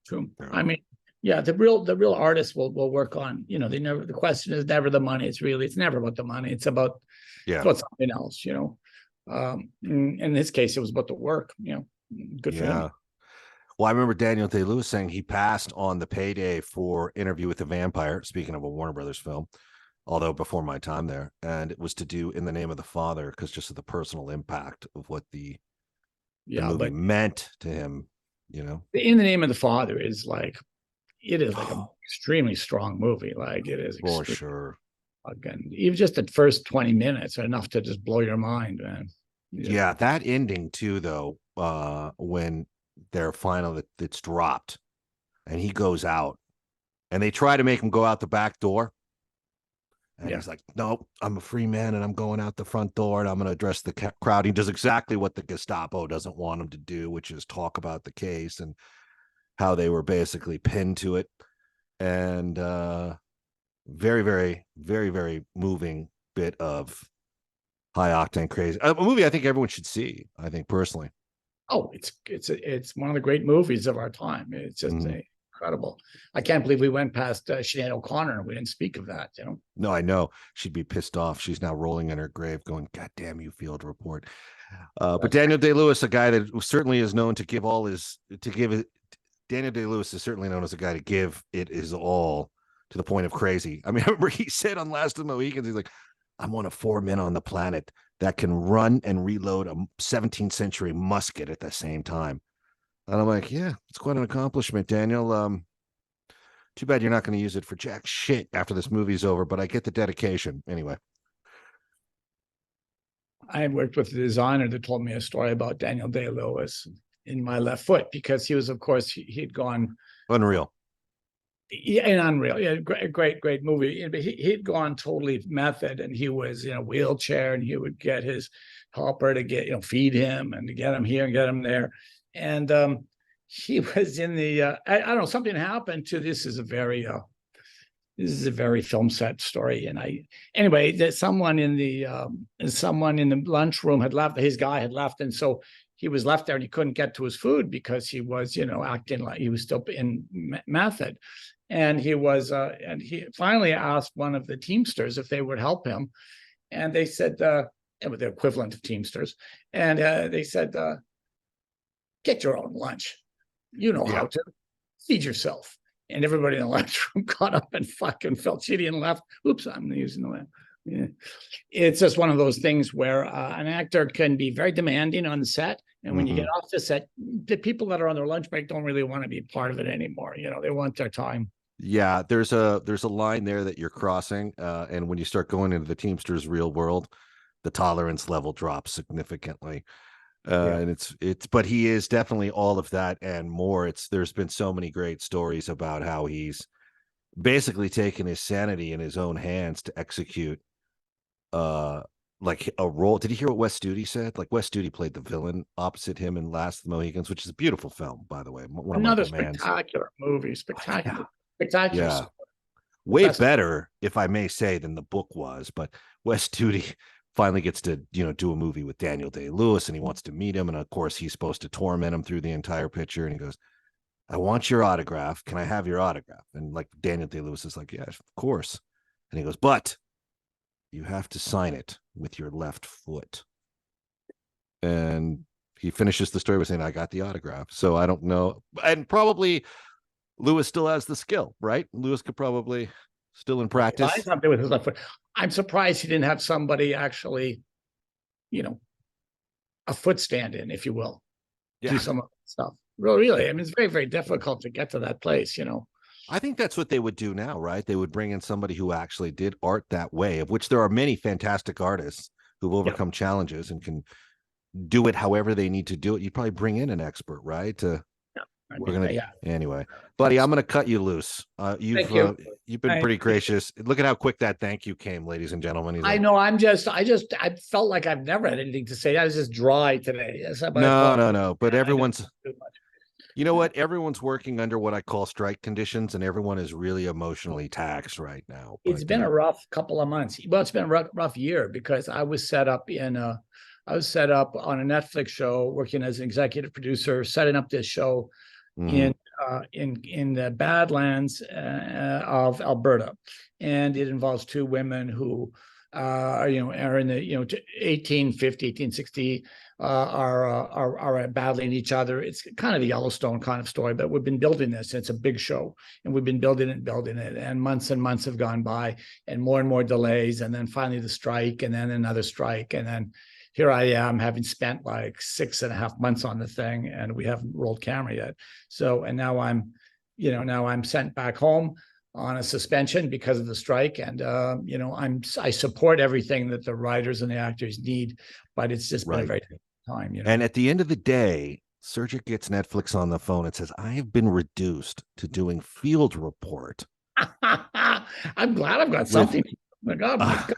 true. I mean, yeah, the real artists will work on, the question is never the money. It's never about the money. It's about something else, in this case, it was about the work, good for him. Well, I remember Daniel Day-Lewis saying he passed on the payday for Interview with the Vampire, speaking of a Warner Brothers film, although before my time there, and it was to do In the Name of the Father, because just of the personal impact of what the movie meant to him, In the Name of the Father is like, it is like an extremely strong movie. Like it is for sure. Again, even just the first 20 minutes are enough to just blow your mind, man. Yeah, that ending too, though, when they're finally it's dropped and he goes out and they try to make him go out the back door. And he's like, nope, I'm a free man, and I'm going out the front door, and I'm going to address the crowd. He does exactly what the Gestapo doesn't want him to do, which is talk about the case and how they were basically pinned to it. And very, very, very, very moving bit of high octane crazy. A movie I think everyone should see, I think, personally. Oh, it's one of the great movies of our time. It's just incredible. I can't believe we went past Sinead O'Connor and we didn't speak of that, No, I know. She'd be pissed off. She's now rolling in her grave going, God damn you, Field Report. But Daniel Day-Lewis, a guy that certainly is known to give all Daniel Day-Lewis is certainly known as a guy to give it his all to the point of crazy. I mean, I remember he said on Last of the Mohicans, he's like, I'm one of 4 men on the planet that can run and reload a 17th century musket at the same time. And I'm like, yeah, it's quite an accomplishment, Daniel. Too bad you're not going to use it for jack shit after this movie's over, but I get the dedication anyway. I worked with a designer that told me a story about Daniel Day-Lewis in My Left Foot, because he was, of course, he'd gone Unreal. Yeah, and Unreal. Yeah, great movie. But he'd gone totally method, and he was in a wheelchair, and he would get his helper to get, feed him and to get him here and get him there. And he was in the I don't know, something happened to this is a very film set story. And anyway, that someone in the lunchroom had left, his guy had left, and so he was left there and he couldn't get to his food because he was, acting like he was still in method. And he finally asked one of the Teamsters if they would help him. And they said, the equivalent of Teamsters. And they said, get your own lunch. You know how to feed yourself. And everybody in the lunchroom got up and fucking felt shitty and left. Oops, I'm using the lamp. Yeah. It's just one of those things where an actor can be very demanding on the set. And when you get off the set, the people that are on their lunch break don't really want to be part of it anymore. They want their time. Yeah, there's a line there that you're crossing. And when you start going into the Teamsters real world, the tolerance level drops significantly. And but he is definitely all of that and more. There's been so many great stories about how he's basically taken his sanity in his own hands to execute like a role. Did you hear what Wes Studi said? Like, Wes Studi played the villain opposite him in Last of the Mohicans, which is a beautiful film, by the way. Another spectacular movie, spectacular. Yeah. Way better, if I may say, than the book was. But Wes Studi finally gets to, do a movie with Daniel Day-Lewis, and he wants to meet him. And of course, he's supposed to torment him through the entire picture. And he goes, I want your autograph. Can I have your autograph? And like Daniel Day-Lewis is like, yeah, of course. And he goes, but you have to sign it with your left foot. And he finishes the story by saying, I got the autograph. So I don't know. And probably Lewis still has the skill, right? Lewis could probably still in practice. Something with his left foot. I'm surprised he didn't have somebody actually, a foot stand in, if you will, do some of that stuff. Really, I mean, it's very, very difficult to get to that place, I think that's what they would do now, right? They would bring in somebody who actually did art that way, of which there are many fantastic artists who've overcome challenges and can do it however they need to do it. You'd probably bring in an expert, right? Anyway, buddy, I'm gonna cut you loose. You've been pretty gracious. Look at how quick that thank you came, ladies and gentlemen. I know. I felt like I've never had anything to say. I was just dry today. No. But everyone's, you know what? Everyone's working under what I call strike conditions, and everyone is really emotionally taxed right now. It's been a rough couple of months. Well, it's been a rough year because I was set up on a Netflix show, working as an executive producer, setting up this show in the Badlands of Alberta, and it involves two women who are in the 1850, 1860, are battling each other. It's kind of the Yellowstone kind of story, but we've been building this. It's a big show, and we've been building it, and months have gone by, and more delays, and then finally the strike, and then another strike, and then here I am, having spent like 6.5 months on the thing, and we haven't rolled camera yet. So, and now I'm sent back home on a suspension because of the strike. And, I support everything that the writers and the actors need, but it's just been a very difficult time. And at the end of the day, Surjik gets Netflix on the phone and says, I have been reduced to doing field report. I'm glad I've got something. My God.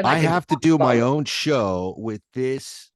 I have to do my own show with this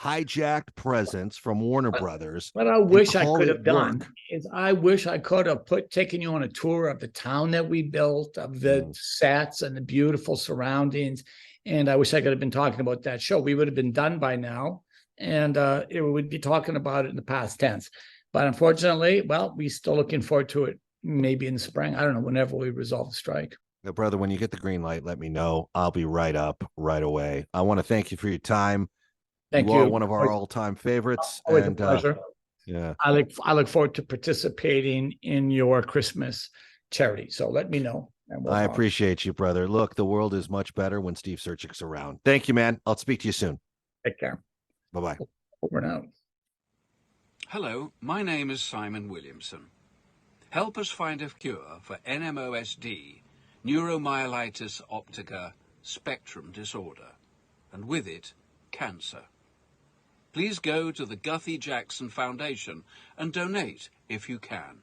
hijacked presence from Warner Brothers. What I wish I could have done is I wish I could have taken you on a tour of the town that we built, of the sets and the beautiful surroundings. And I wish I could have been talking about that show. We would have been done by now, and it would be talking about it in the past tense. But unfortunately, we're still looking forward to it, maybe in the spring. I don't know, whenever we resolve the strike. Now, brother, when you get the green light, let me know. I'll be right up right away. I want to thank you for your time. Thank you. You are one of our all-time favorites. Always a pleasure. Yeah. I look forward to participating in your Christmas charity. So let me know. I appreciate you, brother. Look, the world is much better when Steve Surjik's around. Thank you, man. I'll speak to you soon. Take care. Bye-bye. Over now. Hello, my name is Simon Williamson. Help us find a cure for NMOSD, neuromyelitis optica spectrum disorder, and with it, cancer. Please go to the Guthrie Jackson Foundation and donate if you can.